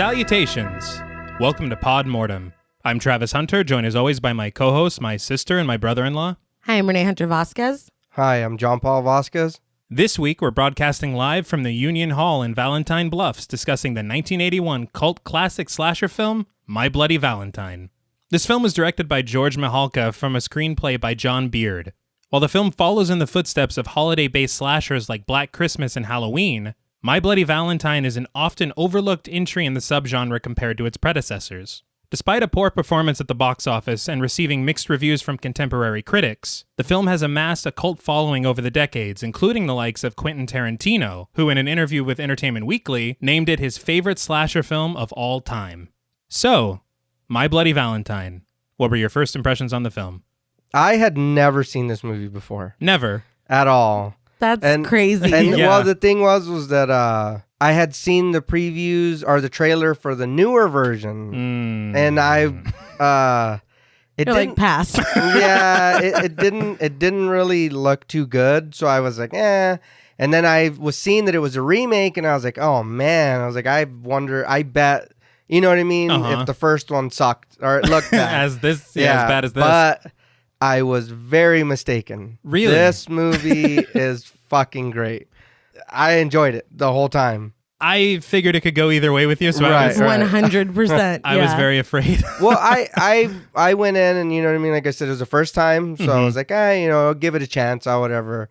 Salutations! Welcome to Pod Mortem. I'm Travis Hunter, joined as always by my co-host, my sister, and my brother-in-law. Hi, I'm Reneé Hunter Vasquez. Hi, I'm John Paul Vasquez. This week, we're broadcasting live from the Union Hall in Valentine Bluffs, discussing the 1981 cult classic slasher film, My Bloody Valentine. This film was directed by George Mihalka from a screenplay by John Beard. While the film follows in the footsteps of holiday-based slashers like Black Christmas and Halloween, My Bloody Valentine is an often overlooked entry in the subgenre compared to its predecessors. Despite a poor performance at the box office and receiving mixed reviews from contemporary critics, the film has amassed a cult following over the decades, including the likes of Quentin Tarantino, who in an interview with Entertainment Weekly named it his favorite slasher film of all time. So, My Bloody Valentine. What were your first impressions on the film? I had never seen this movie before. Never. At all. That's crazy. And Yeah. well, the thing was that I had seen the previews or the trailer for the newer version, and it You're didn't like, pass. yeah, it didn't really look too good. So I was like, eh. And then I was seeing that it was a remake, and I was like, oh man. I was like, I bet, you know what I mean? Uh-huh. If the first one sucked or it looked bad. As bad as this. But I was very mistaken. Really? This movie is fucking great. I enjoyed it the whole time. I figured it could go either way with you, so Right. 100%. I was very afraid. Well, I went in and, you know what I mean? Like I said, it was the first time. So I was like, I'll give it a chance or whatever.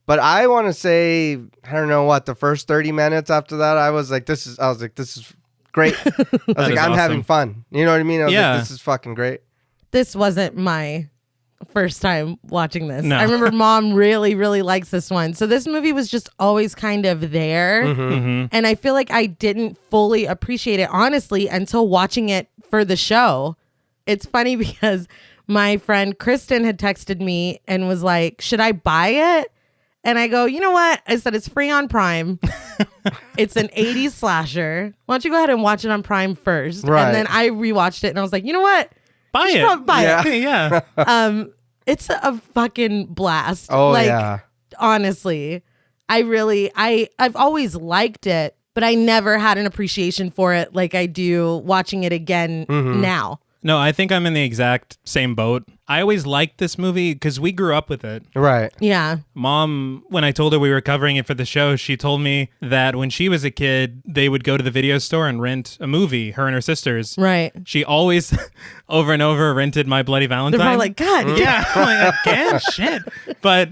But I want to say, I don't know what, the first 30 minutes after that, I was like, this is great. I was like, I'm awesome. having fun. You know what I mean? I was Yeah. like, this is fucking great. This wasn't my first time watching this. No. I remember Mom really, really likes this one. So this movie was just always kind of there. And I feel like I didn't fully appreciate it, honestly, until watching it for the show. It's funny because my friend Kristen had texted me and was like, should I buy it? And I go, you know what? I said, it's free on Prime. It's an 80s slasher. Why don't you go ahead and watch it on Prime first? Right. And then I rewatched it and I was like, you know what? Buy You should it. probably buy it. Yeah. It's a fucking blast. Oh, yeah. Honestly, I've always liked it, but I never had an appreciation for it like I do watching it again now. No, I think I'm in the exact same boat. I always liked this movie because we grew up with it. Right. Yeah. Mom, when I told her we were covering it for the show, she told me that when she was a kid, they would go to the video store and rent a movie, her and her sisters. Right. She always, over and over, rented My Bloody Valentine. They're probably like, God. Yeah, I'm like, again, shit. But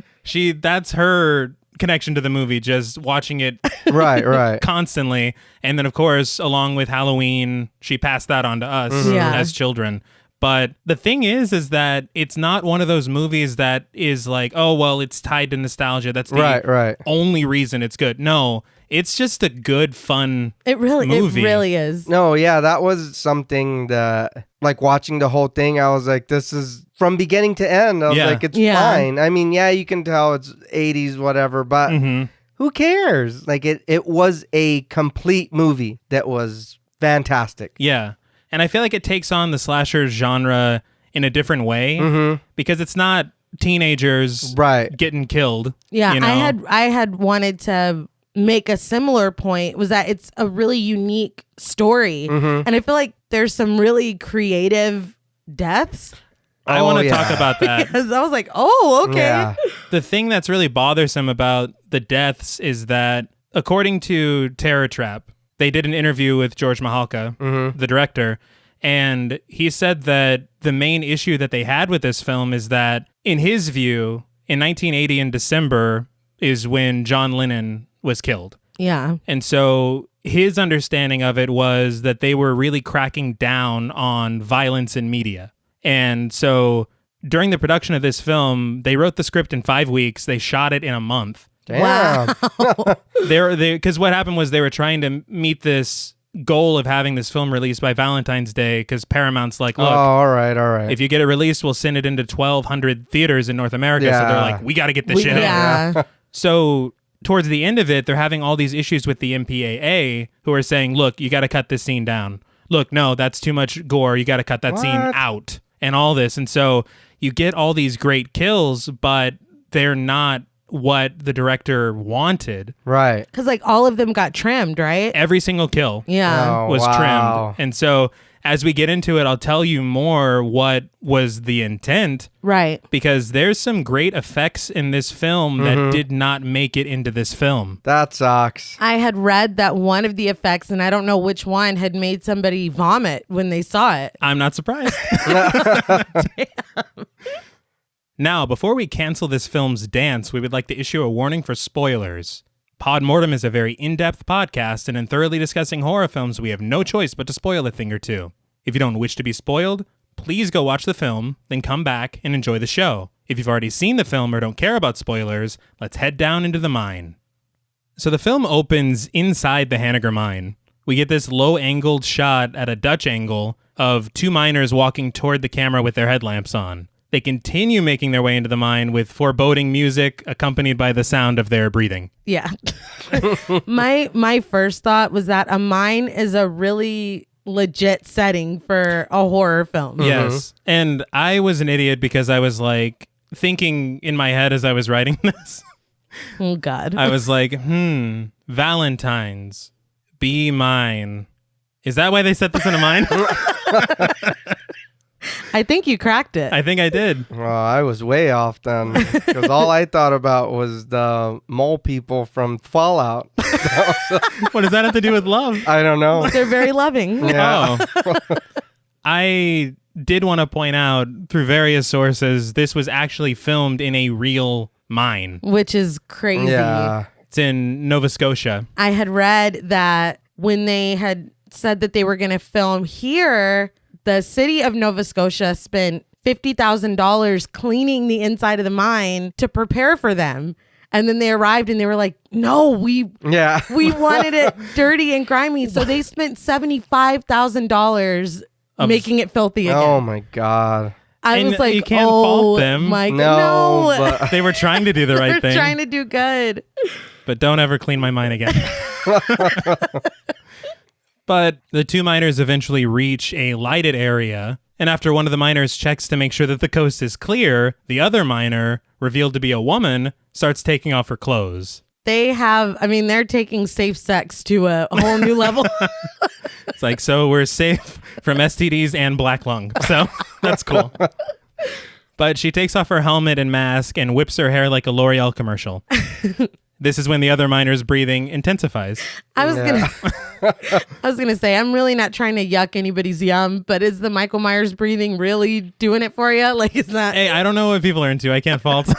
that's her connection to the movie, just watching it Right. constantly. And then, of course, along with Halloween, she passed that on to us Yeah. as children. But the thing is that it's not one of those movies that is like, oh, well, it's tied to nostalgia. That's the Right. only reason it's good. No, it's just a good, fun movie. It really is. No, yeah, that was something that, like, watching the whole thing, I was like, this is from beginning to end. I was Yeah. like, it's Yeah. fine. I mean, yeah, you can tell it's 80s, whatever, but who cares? Like, it was a complete movie that was fantastic. Yeah. And I feel like it takes on the slasher genre in a different way because it's not teenagers Right. getting killed. Yeah. you know? I had wanted to make a similar point, was that it's a really unique story. And I feel like there's some really creative deaths. I Oh, want to yeah. talk about that. Because I was like, oh, okay. Yeah. The thing that's really bothersome about the deaths is that, according to Terror Trap, they did an interview with George Mihalka, the director, and he said that the main issue that they had with this film is that, in his view, in 1980 in December is when John Lennon was killed. Yeah. And so his understanding of it was that they were really cracking down on violence in media. And so during the production of this film, they wrote the script in 5 weeks. They shot it in a month. Damn. Because what happened was they were trying to meet this goal of having this film released by Valentine's Day, because Paramount's like, look, all right. if you get it released, we'll send it into 1,200 theaters in North America. So they're Yeah. like, we got to get this shit out. Yeah. So towards the end of it, they're having all these issues with the MPAA, who are saying, look, you got to cut this scene down. Look, no, that's too much gore. You got to cut that scene out and all this. And so you get all these great kills, but they're not what the director wanted. Right. Because like all of them got trimmed, right? Every single kill Yeah. Oh, was wow. trimmed. And so as we get into it, I'll tell you more what was the intent, Right. because there's some great effects in this film that did not make it into this film. That sucks. I had read that one of the effects, and I don't know which one, had made somebody vomit when they saw it. I'm not surprised. Now, before we cancel this film's dance, we would like to issue a warning for spoilers. Pod Mortem is a very in-depth podcast, and in thoroughly discussing horror films, we have no choice but to spoil a thing or two. If you don't wish to be spoiled, please go watch the film, then come back and enjoy the show. If you've already seen the film or don't care about spoilers, let's head down into the mine. So the film opens inside the Hanniger mine. We get this low-angled shot at a Dutch angle of two miners walking toward the camera with their headlamps on. They continue making their way into the mine with foreboding music accompanied by the sound of their breathing. Yeah. My first thought was that a mine is a really legit setting for a horror film. Yes. And I was an idiot because I was like thinking in my head as I was writing this. Oh, God. I was like, Valentine's, be mine. Is that why they set this in a mine? I think you cracked it. I think I did. Well, I was way off then, because all I thought about was the mole people from Fallout. What does that have to do with love? I don't know. They're very loving. Yeah. Oh. I did want to point out through various sources, this was actually filmed in a real mine. Which is crazy. Yeah. It's in Nova Scotia. I had read that when they had said that they were going to film here, the city of Nova Scotia spent $50,000 cleaning the inside of the mine to prepare for them. And then they arrived and they were like, no, we wanted it dirty and grimy. So they spent $75,000 making it filthy again. Oh my God. I And was like, you can't oh fault them. my No, God. but They were trying to do the right They're thing. trying to do good. But don't ever clean my mine again. But the two miners eventually reach a lighted area, and after one of the miners checks to make sure that the coast is clear, the other miner, revealed to be a woman, starts taking off her clothes. They're taking safe sex to a whole new level. It's like, so we're safe from STDs and black lung. So that's cool. But she takes off her helmet and mask and whips her hair like a L'Oreal commercial. This is when the other miner's breathing intensifies. I was gonna say, I'm really not trying to yuck anybody's yum, but is the Michael Myers breathing really doing it for you? Like, is that? Hey, I don't know what people are into. I can't fault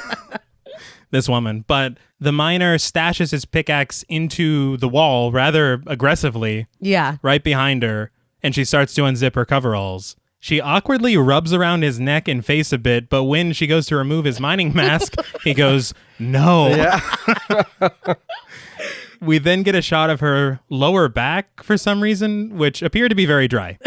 this woman. But the miner stashes his pickaxe into the wall rather aggressively, Yeah. right behind her, and she starts to unzip her coveralls. She awkwardly rubs around his neck and face a bit, but when she goes to remove his mining mask, he goes, no. yeah. We then get a shot of her lower back for some reason, which appeared to be very dry.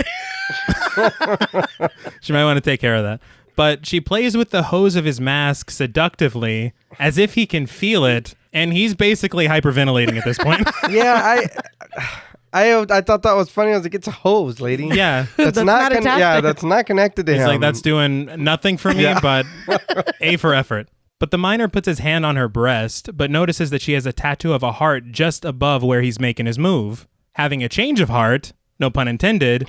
She might want to take care of that. But she plays with the hose of his mask seductively, as if he can feel it, and he's basically hyperventilating at this point. Yeah, I thought that was funny. I was like, it's a hose, lady. Yeah. That's not attached. that's not connected to It's him. like, that's doing nothing for me, Yeah. but A for effort. But the miner puts his hand on her breast, but notices that she has a tattoo of a heart just above where he's making his move. Having a change of heart, no pun intended,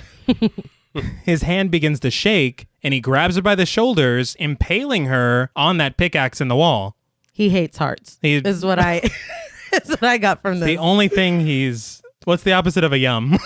his hand begins to shake, and he grabs her by the shoulders, impaling her on that pickaxe in the wall. He hates hearts. Is what I is what I got from this. The only thing what's the opposite of a yum?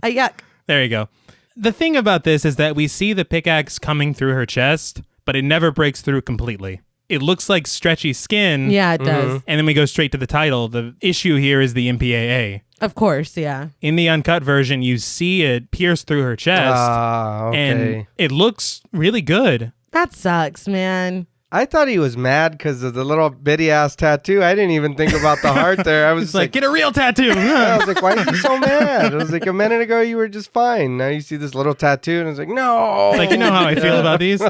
A yuck. There you go. The thing about this is that we see the pickaxe coming through her chest, but it never breaks through completely. It looks like stretchy skin. Yeah, it does. And then we go straight to the title. The issue here is the MPAA. Of course, yeah. In the uncut version, you see it pierce through her chest, okay. and it looks really good. That sucks, man. I thought he was mad because of the little bitty ass tattoo. I didn't even think about the heart there. I was It's like, get a real tattoo. I was like, why are you so mad? I was like, a minute ago you were just fine. Now you see this little tattoo, and I was like, no. Like, you know how I feel about these?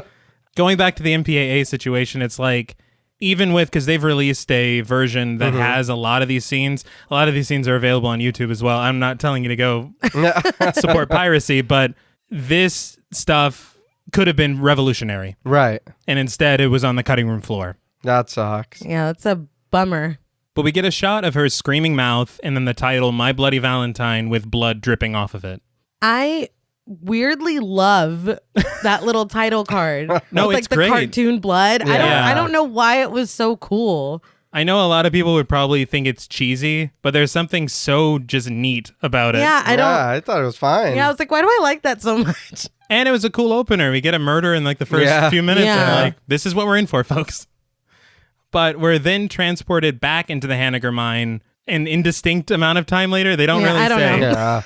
Going back to the MPAA situation, it's like, even with, because they've released a version that has a lot of these scenes. A lot of these scenes are available on YouTube as well. I'm not telling you to go support piracy, but this stuff could have been revolutionary. Right. And instead, it was on the cutting room floor. That sucks. Yeah, that's a bummer. But we get a shot of her screaming mouth and then the title, My Bloody Valentine, with blood dripping off of it. I weirdly love that little title card. No, with, it's the great. cartoon blood. Yeah. I don't know why it was so cool. I know a lot of people would probably think it's cheesy, but there's something so just neat about it. Yeah, I thought it was fine. Yeah, I was like, why do I like that so much? And it was a cool opener. We get a murder in like the first few minutes. Yeah. And like, this is what we're in for, folks. But we're then transported back into the Hanniger mine an indistinct amount of time later. They don't really I don't say. know. Yeah.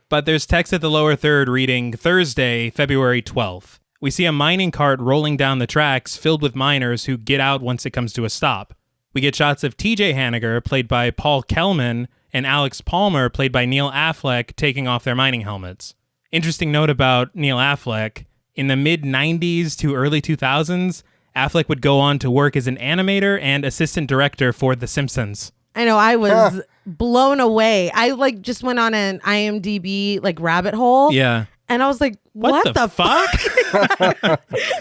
But there's text at the lower third reading Thursday, February 12th. We see a mining cart rolling down the tracks filled with miners who get out once it comes to a stop. We get shots of TJ Hanniger, played by Paul Kellman, and Alex Palmer, played by Neil Affleck, taking off their mining helmets. Interesting note about Neil Affleck. In the mid-90s to early 2000s, Affleck would go on to work as an animator and assistant director for The Simpsons. I know, I was blown away. I like just went on an IMDb like rabbit hole. Yeah. And I was like, what the fuck?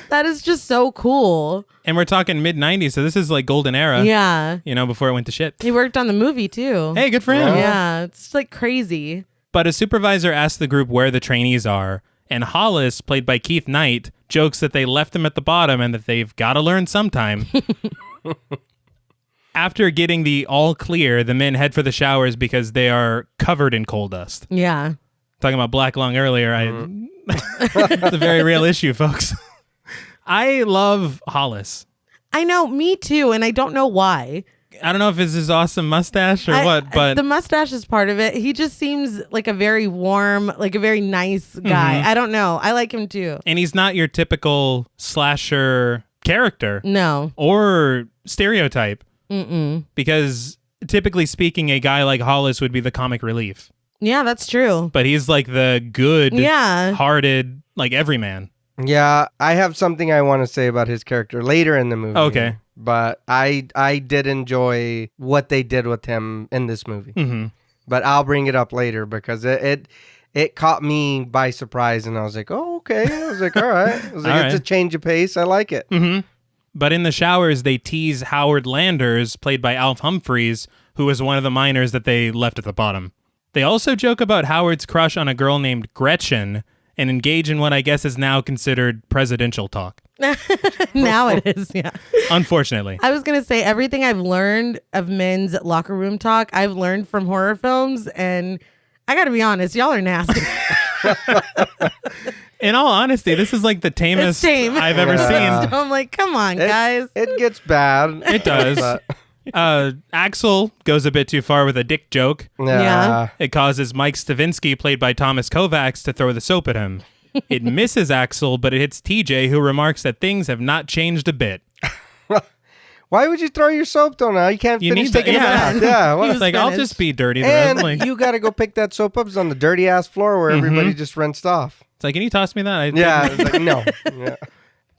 That is just so cool. And we're talking mid-90s, so this is like golden era. Yeah. You know, before it went to shit. He worked on the movie too. Hey, good for him. Yeah, it's like crazy. But a supervisor asks the group where the trainees are, and Hollis, played by Keith Knight, jokes that they left them at the bottom and that they've got to learn sometime. After getting the all clear, the men head for the showers because they are covered in coal dust. Yeah. Talking about black lung earlier, it's a very real issue, folks. I love Hollis. I know, me too, and I don't know why. I don't know if it's his awesome mustache or what, but the mustache is part of it. He just seems like a very warm, like a very nice guy. I don't know. I like him too. and he's not your typical slasher character No. or stereotype. Because typically speaking, a guy like Hollis would be the comic relief, Yeah, that's true. but he's like the good, Yeah. hearted, like everyman. Yeah, I have something I want to say about his character later in the movie. Okay. But I did enjoy what they did with him in this movie. Mm-hmm. But I'll bring it up later because it caught me by surprise, and I was like, oh, okay. I was like, all right. I was like, All it's right. a change of pace. I like it. Mm-hmm. But in the showers, they tease Howard Landers, played by Alf Humphreys, who was one of the miners that they left at the bottom. They also joke about Howard's crush on a girl named Gretchen and engage in what I guess is now considered presidential talk. Now it is, yeah. Unfortunately. I was going to say everything I've learned of men's locker room talk, I've learned from horror films, and I got to be honest, y'all are nasty. In all honesty, this is like the tamest It's tame. I've ever seen. I'm like, come on, guys. It gets bad. It does. But, Axel goes a bit too far with a dick joke. Yeah. It causes Mike Stavinsky, played by Thomas Kovacs, to throw the soap at him. It misses Axel, but it hits TJ, who remarks that things have not changed a bit. Why would you throw your soap though now? You can't You finish need that- taking yeah. a bath. Yeah. He What? was like, I'll finished. just be dirty. The And rest. Like, you got to go pick that soap up. It's on the dirty ass floor where everybody just rinsed off. it's like, can you toss me that? Yeah. It's like, no. Yeah.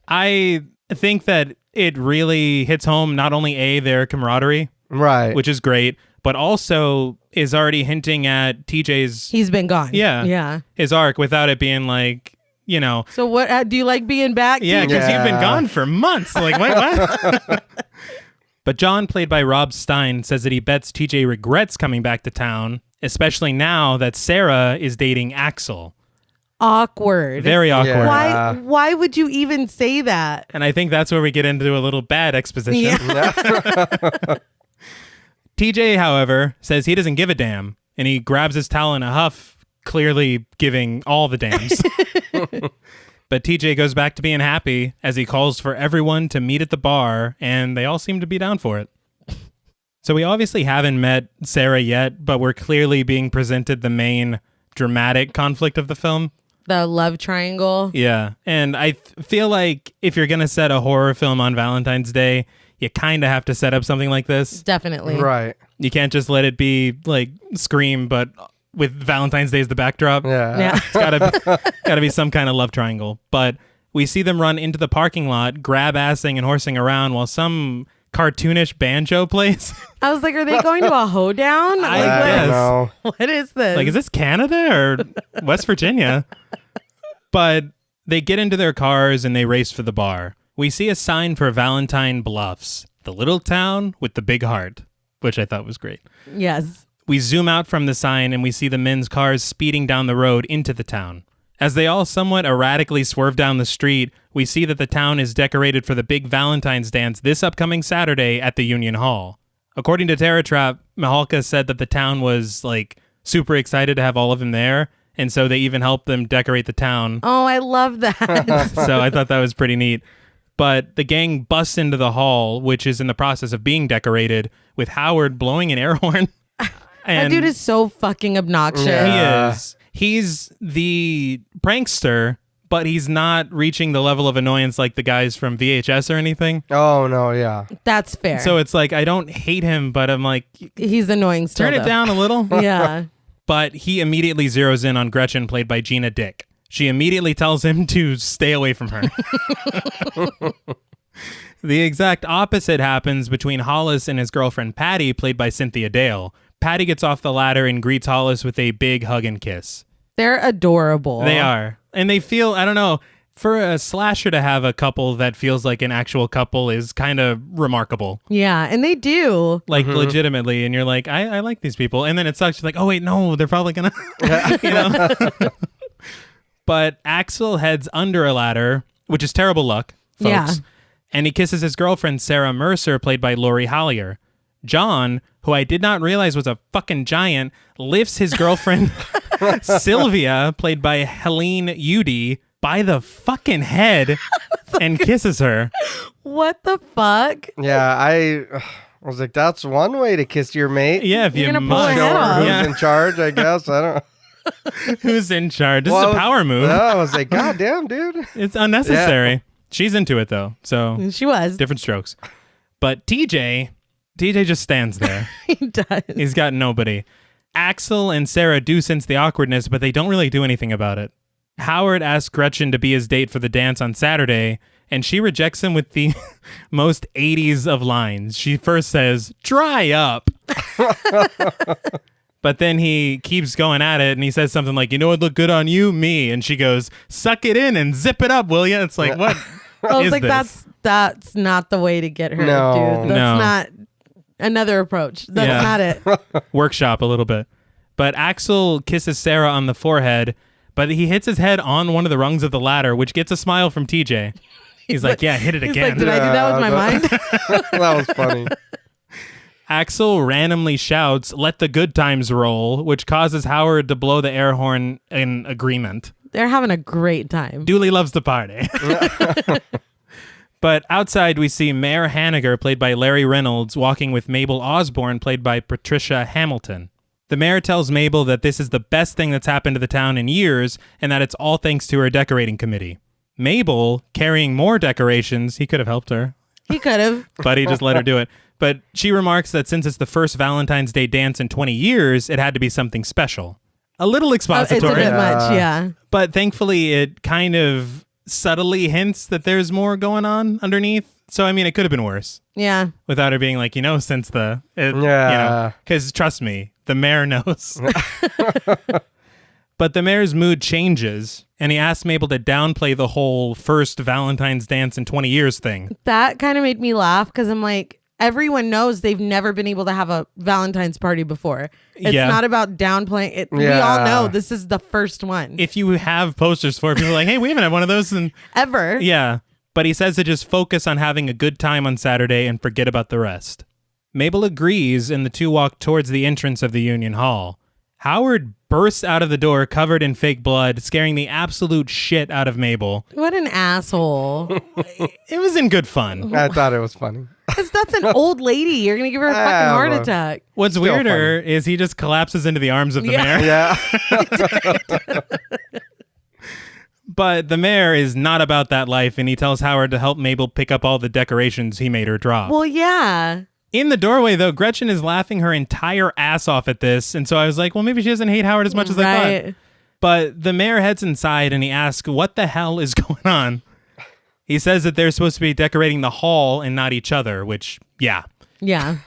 I think that it really hits home not only their camaraderie, Right. which is great, but also is already hinting at TJ's He's been gone. Yeah. Yeah. his arc without it being like, you know, So what, do you like being back? yeah, because you've been Yeah. gone for months. Like, wait, what? But John, played by Rob Stein, says that he bets TJ regrets coming back to town, especially now that Sarah is dating Axel. Awkward. Very awkward. Yeah. Why would you even say that? And I think that's where we get into a little bad exposition. Yeah. TJ, however, says he doesn't give a damn, and he grabs his towel in a huff, clearly giving all the dams. But TJ goes back to being happy as he calls for everyone to meet at the bar, and they all seem to be down for it. So we obviously haven't met Sarah yet, but we're clearly being presented the main dramatic conflict of the film. The love triangle. Yeah, and I feel like if you're going to set a horror film on Valentine's Day, you kind of have to set up something like this. Definitely. Right. You can't just let it be like Scream, but with Valentine's Day as the backdrop. Yeah. Yeah. It's gotta be some kind of love triangle. But we see them run into the parking lot, grab-assing and horsing around while some cartoonish banjo plays. I was like, are they going to a hoedown? I Like, guess. No. what is this? Like, is this Canada or West Virginia? But they get into their cars and they race for the bar. we see a sign for Valentine Bluffs, the little town with the big heart, which I thought was great. Yes. We zoom out from the sign and we see the men's cars speeding down the road into the town. As they all somewhat erratically swerve down the street, we see that the town is decorated for the big Valentine's dance this upcoming Saturday at the Union Hall. According to Terror Trap, Mihalka said that the town was like super excited to have all of them there, and so they even helped them decorate the town. Oh, I love that. So I thought that was pretty neat. But the gang busts into the hall, which is in the process of being decorated, with Howard blowing an air horn. That dude is so fucking obnoxious. Yeah. He is. He's the prankster, but he's not reaching the level of annoyance like the guys from VHS or anything. Oh, no, yeah. That's fair. So it's like, I don't hate him, but I'm like, he's annoying still, turn it though. down a little. Yeah. But he immediately zeroes in on Gretchen, played by Gina Dick. She immediately tells him to stay away from her. The exact opposite happens between Hollis and his girlfriend Patty, played by Cynthia Dale. Patty gets off the ladder and greets Hollis with a big hug and kiss. They're adorable. They are. And they feel, I don't know, for a slasher to have a couple that feels like an actual couple is kind of remarkable. Yeah, and they do. Like, legitimately. And you're like, I like these people. And then it sucks. You're like, oh, wait, no, they're probably going to, you know? But Axel heads under a ladder, which is terrible luck, folks. Yeah. And he kisses his girlfriend, Sarah Mercer, played by Lori Hollier. John, who I did not realize was a fucking giant, lifts his girlfriend, Sylvia, played by Helene Udy, by the fucking head and kisses her. What the fuck? Yeah, I was like, that's one way to kiss your mate. Yeah, if You're you gonna pull her must. head off. Who's Yeah. in charge, I guess. I don't Who's in charge? This is Well, a power move. Yeah, I was like, God damn, dude. It's unnecessary. She's into it, though. So She was. different strokes. But TJ just stands there. He does. He's got nobody. Axel and Sarah do sense the awkwardness, but they don't really do anything about it. Howard asks Gretchen to be his date for the dance on Saturday, and she rejects him with the most 80s of lines. She first says, "Dry up." But then he keeps going at it, and he says something like, "You know what look good on you? Me." And she goes, "Suck it in and zip it up, will ya?" It's like, what I was is like, this? that's not the way to get her, No. dude. That's No. not another approach. That's Yeah. not it. Workshop a little bit. But Axel kisses Sarah on the forehead, but he hits his head on one of the rungs of the ladder, which gets a smile from TJ. He's like, yeah, hit it He's again. like, did I do that with my mind? That was funny. Axel randomly shouts, "Let the good times roll," which causes Howard to blow the air horn in agreement. They're having a great time. Dooley loves the party. But outside, we see Mayor Hanniger, played by Larry Reynolds, walking with Mabel Osborne, played by Patricia Hamilton. The mayor tells Mabel that this is the best thing that's happened to the town in years, and that it's all thanks to her decorating committee. Mabel, carrying more decorations, he could have helped her, He could have. but he just let her do it. But she remarks that since it's the first Valentine's Day dance in 20 years, it had to be something special. A little It's a expository, bit much, yeah. but thankfully it kind of subtly hints that there's more going on underneath. So, I mean, it could have been worse Yeah. without her being like, since Yeah. because trust me, the mayor knows. But the mayor's mood changes, and he asks Mabel to downplay the whole first Valentine's dance in 20 years thing. That kind of made me laugh because I'm like, everyone knows they've never been able to have a Valentine's party before. It's Yeah. not about downplaying it. We Yeah. all know this is the first one If you have posters for it, people are like, hey, we haven't had one of those. And ever. yeah, but he says to just focus on having a good time on Saturday and forget about the rest. Mabel agrees, and the two walk towards the entrance of the Union Hall. Howard bursts out of the door covered in fake blood, scaring the absolute shit out of Mabel. What an asshole. It was in good fun. I thought it was funny. Because that's an old lady. You're going to give her a fucking Ah, heart well. attack. What's Still weirder is he just collapses into the arms of the Yeah. mayor. Yeah. But the mayor is not about that life, and he tells Howard to help Mabel pick up all the decorations he made her drop. Well, yeah. In the doorway, though, Gretchen is laughing her entire ass off at this, and so I was like, well, maybe she doesn't hate Howard as much as I thought. Right. But the mayor heads inside, and he asks, what the hell is going on? He says that they're supposed to be decorating the hall and not each other, which, yeah. Yeah.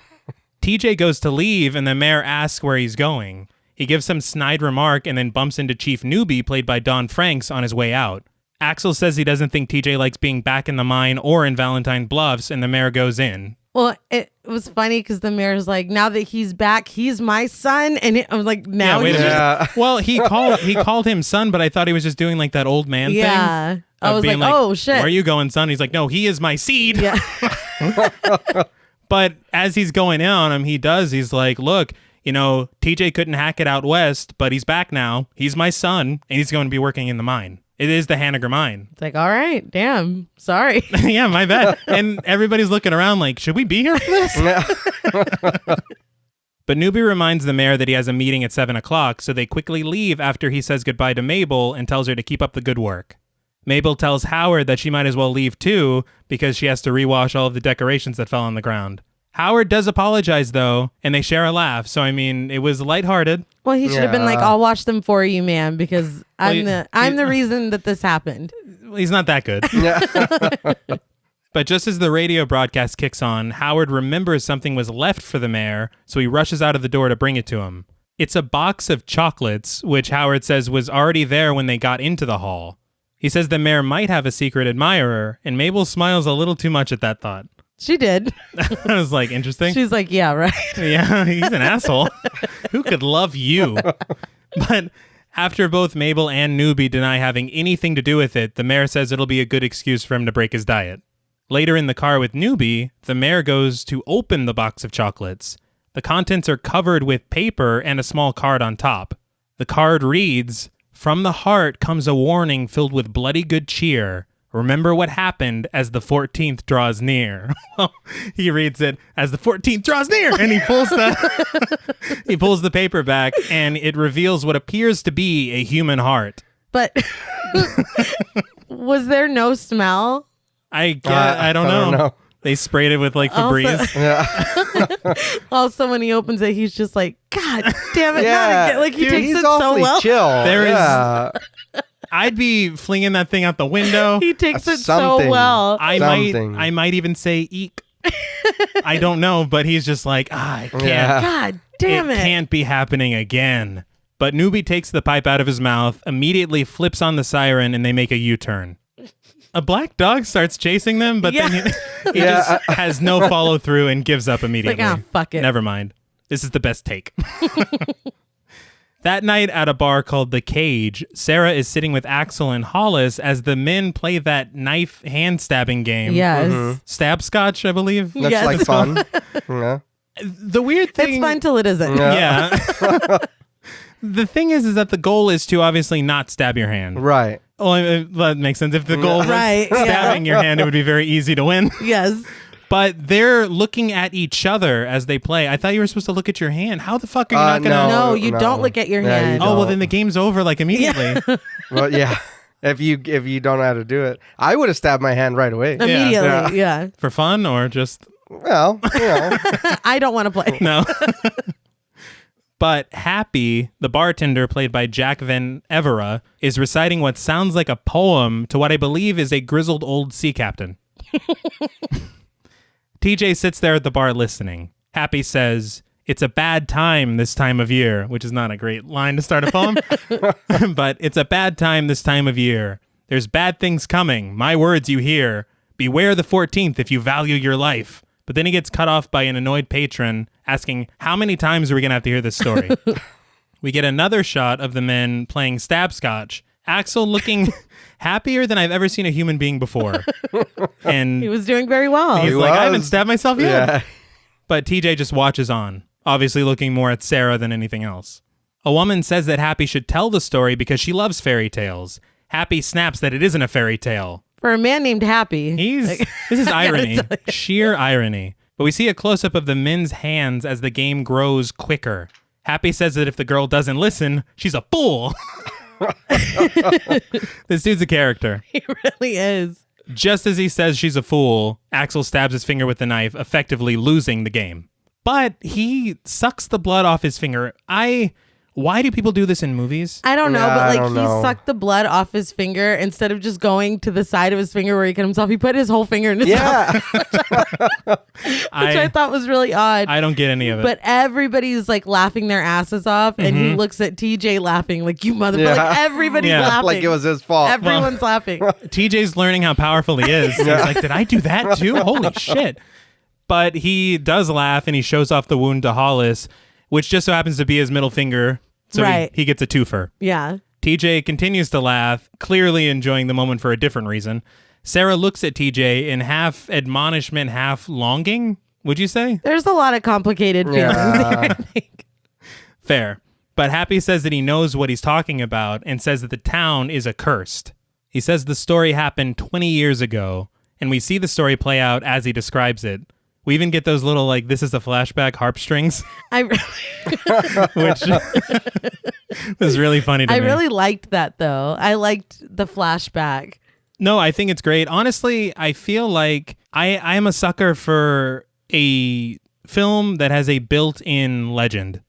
TJ goes to leave, and the mayor asks where he's going. He gives some snide remark and then bumps into Chief Newby, played by Don Franks, on his way out. Axel says he doesn't think TJ likes being back in the mine or in Valentine Bluffs, and the mayor goes in. Well, it was funny because the mayor's like, now that he's back, he's my son. And I was like, now wait he's a minute. just... Well, he called him son, but I thought he was just doing like that old man thing. Yeah. I was being like, oh, shit. Where are you going, son? He's like, no, he is my seed. Yeah. But as he's going in on him, he's like, look, TJ couldn't hack it out west, but he's back now. He's my son, and he's going to be working in the mine. It is the Haniger mine. It's like, all right, damn, sorry. Yeah, my bad. And everybody's looking around like, should we be here for this? But Newbie reminds the mayor that he has a meeting at 7 o'clock, so they quickly leave after he says goodbye to Mabel and tells her to keep up the good work. Mabel tells Howard that she might as well leave too, because she has to rewash all of the decorations that fell on the ground. Howard does apologize, though, and they share a laugh. So, I mean, it was lighthearted. Well, he should have been like, I'll watch them for you, man, because I'm the reason that this happened. He's not that good. But just as the radio broadcast kicks on, Howard remembers something was left for the mayor, so he rushes out of the door to bring it to him. It's a box of chocolates, which Howard says was already there when they got into the hall. He says the mayor might have a secret admirer, and Mabel smiles a little too much at that thought. She did. I was like, interesting. She's like, yeah, right. Yeah, he's an asshole. Who could love you? But after both Mabel and Newbie deny having anything to do with it, the mayor says it'll be a good excuse for him to break his diet. Later in the car with Newbie, the mayor goes to open the box of chocolates. The contents are covered with paper and a small card on top. The card reads, "From the heart comes a warning filled with bloody good cheer. Remember what happened as the 14th draws near." Well, he reads it as the 14th draws near, and he pulls the paper back, and it reveals what appears to be a human heart. But was there no smell? I don't know. They sprayed it with like Febreze. Also, when he opens it, he's just like, God damn it, Yeah, not again. Like he dude, takes he's it so awfully well. chill. I'd be flinging that thing out the window. He takes it Something. so well. I might even say eek. I don't know, but he's just like, I can't. Yeah. God damn it. Can't be happening again. But Newbie takes the pipe out of his mouth, immediately flips on the siren, and they make a U-turn. A black dog starts chasing them, but then he just has no follow through and gives up immediately. Like, fuck it. Never mind. This is the best take. That night at a bar called The Cage, Sarah is sitting with Axel and Hollis as the men play that knife hand stabbing game. Yes. Stab scotch, I believe. Looks Yes. like fun. Yeah. The weird thing... It's fun till it isn't. Yeah. The thing is that the goal is to obviously not stab your hand. Right. Well, that makes sense. If the goal was Right, stabbing your hand, it would be very easy to win. Yes. But they're looking at each other as they play. I thought you were supposed to look at your hand. How the fuck are you not going to... No, you don't look at your hand. Oh, well, then the game's over like immediately. Well, yeah. If you don't know how to do it, I would have stabbed my hand right away. Immediately, yeah. For fun or just... Well, I don't want to play. No. But Happy, the bartender played by Jack Van Evera, is reciting what sounds like a poem to what I believe is a grizzled old sea captain. TJ sits there at the bar listening. Happy says, "It's a bad time this time of year," which is not a great line to start a poem. But it's a bad time this time of year. There's bad things coming. My words you hear. Beware the 14th if you value your life. But then he gets cut off by an annoyed patron asking, how many times are we going to have to hear this story? We get another shot of the men playing stab scotch. Axel looking happier than I've ever seen a human being before. And He was doing very well. he's like, I haven't stabbed myself yet. yeah. But TJ just watches on, obviously looking more at Sarah than anything else. A woman says that Happy should tell the story because she loves fairy tales. Happy snaps that it isn't a fairy tale. For a man named Happy. This is irony, sheer irony. But we see a close-up of the men's hands as the game grows quicker. Happy says that if the girl doesn't listen, she's a fool. This dude's a character. He really is. Just as he says she's a fool, Axel stabs his finger with the knife, effectively losing the game. But he sucks the blood off his finger. Why do people do this in movies? I don't know, Yeah, but I like don't he know. sucked the blood off his finger instead of just going to the side of his finger where he cut himself. He put his whole finger in his mouth, Yeah. which I thought was really odd. I don't get any of it. But everybody's like laughing their asses off, and he looks at TJ laughing like, you motherfucker. Yeah. Like everybody's Yeah. laughing. Like it was his fault. Everyone's laughing. TJ's learning how powerful he is. He's like, did I do that too? Holy shit. But he does laugh and he shows off the wound to Hollis, which just so happens to be his middle finger. So Right. he gets a twofer. Yeah. TJ continues to laugh, clearly enjoying the moment for a different reason. Sarah looks at TJ in half admonishment, half longing, would you say? There's a lot of complicated feelings Yeah. there, I think. Fair. But Happy says that he knows what he's talking about and says that the town is accursed. He says the story happened 20 years ago, and we see the story play out as he describes it. We even get those little, like, this is a flashback harp strings, which was really funny to me. I really liked that, though. I liked the flashback. No, I think it's great. Honestly, I feel like I'm a sucker for a film that has a built-in legend.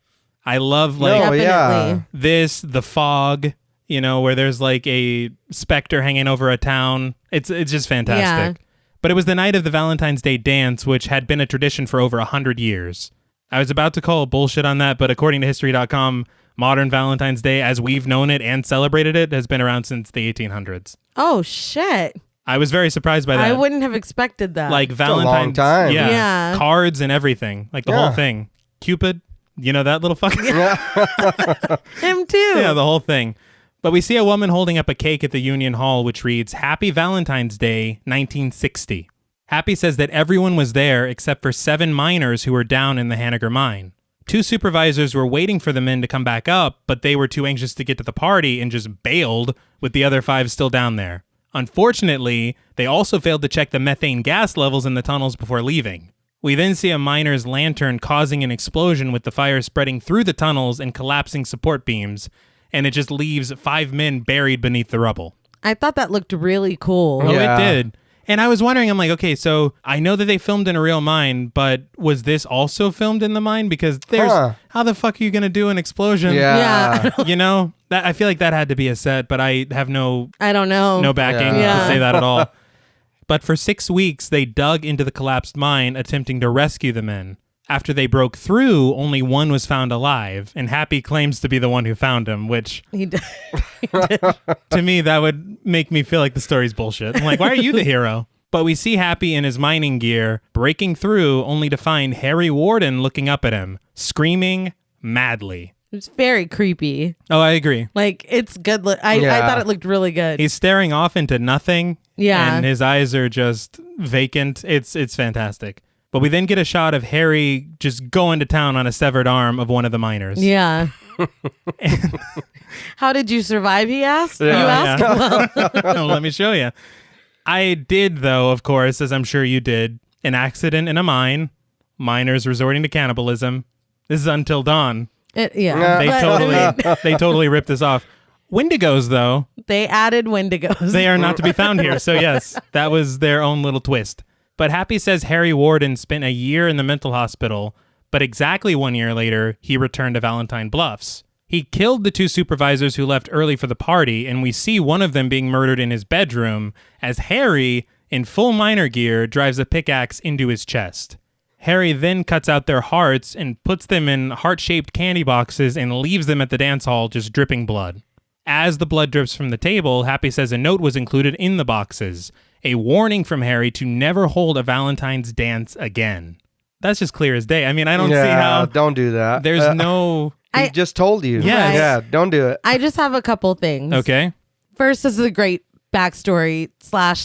I love, like, No, yeah. Definitely. this, The Fog, you know, where there's like a specter hanging over a town. It's just fantastic. Yeah. But it was the night of the Valentine's Day dance, which had been a tradition for over 100 years. I was about to call bullshit on that, but according to History.com, modern Valentine's Day, as we've known it and celebrated it, has been around since the 1800s. Oh, shit. I was very surprised by that. I wouldn't have expected that. Like a Valentine's, long time. Yeah, Yeah. cards and everything, like the Yeah. whole thing. Cupid, you know that little fucker. Him too. Yeah, the whole thing. But we see a woman holding up a cake at the Union Hall, which reads, Happy Valentine's Day, 1960. Happy says that everyone was there except for 7 miners who were down in the Haniger mine. 2 supervisors were waiting for the men to come back up, but they were too anxious to get to the party and just bailed, with the other 5 still down there. Unfortunately, they also failed to check the methane gas levels in the tunnels before leaving. We then see a miner's lantern causing an explosion with the fire spreading through the tunnels and collapsing support beams, and it just leaves 5 men buried beneath the rubble. I thought that looked really cool. Oh, Yeah. it did. And I was wondering, I'm like, okay, so I know that they filmed in a real mine, but was this also filmed in the mine? Because there's, how the fuck are you going to do an explosion? Yeah. You know, that I feel like that had to be a set, but I have no I don't know. backing Yeah. to say that at all. But for 6 weeks, they dug into the collapsed mine, attempting to rescue the men. After they broke through, only one was found alive, and Happy claims to be the one who found him, which He did. to me, that would make me feel like the story's bullshit. I'm like, why are you the hero? But we see Happy in his mining gear, breaking through, only to find Harry Warden looking up at him, screaming madly. It's very creepy. Oh, I agree. Like, it's good. I Yeah. thought it looked really good. He's staring off into nothing. Yeah. And his eyes are just vacant. It's fantastic. But we then get a shot of Harry just going to town on a severed arm of one of the miners. Yeah. How did you survive, he asked? Yeah. You asked? Yeah. Well, let me show you. I did, though, of course, as I'm sure you did, an accident in a mine, miners resorting to cannibalism. This is Until Dawn. Yeah. They But, they totally ripped this off. Wendigos, though, they added Wendigos. they are not to be found here. So yes, that was their own little twist. But Happy says Harry Warden spent a year in the mental hospital, but exactly 1 year later, he returned to Valentine Bluffs. He killed the 2 supervisors who left early for the party, and we see one of them being murdered in his bedroom as Harry, in full miner gear, drives a pickaxe into his chest. Harry then cuts out their hearts and puts them in heart-shaped candy boxes and leaves them at the dance hall just dripping blood. As the blood drips from the table, Happy says a note was included in the boxes, a warning from Harry to never hold a Valentine's dance again. That's just clear as day. I mean, I don't see how Don't do that. there's no... He just told you. Yes. Yeah, don't do it. I just have a couple things. Okay. First, this is a great backstory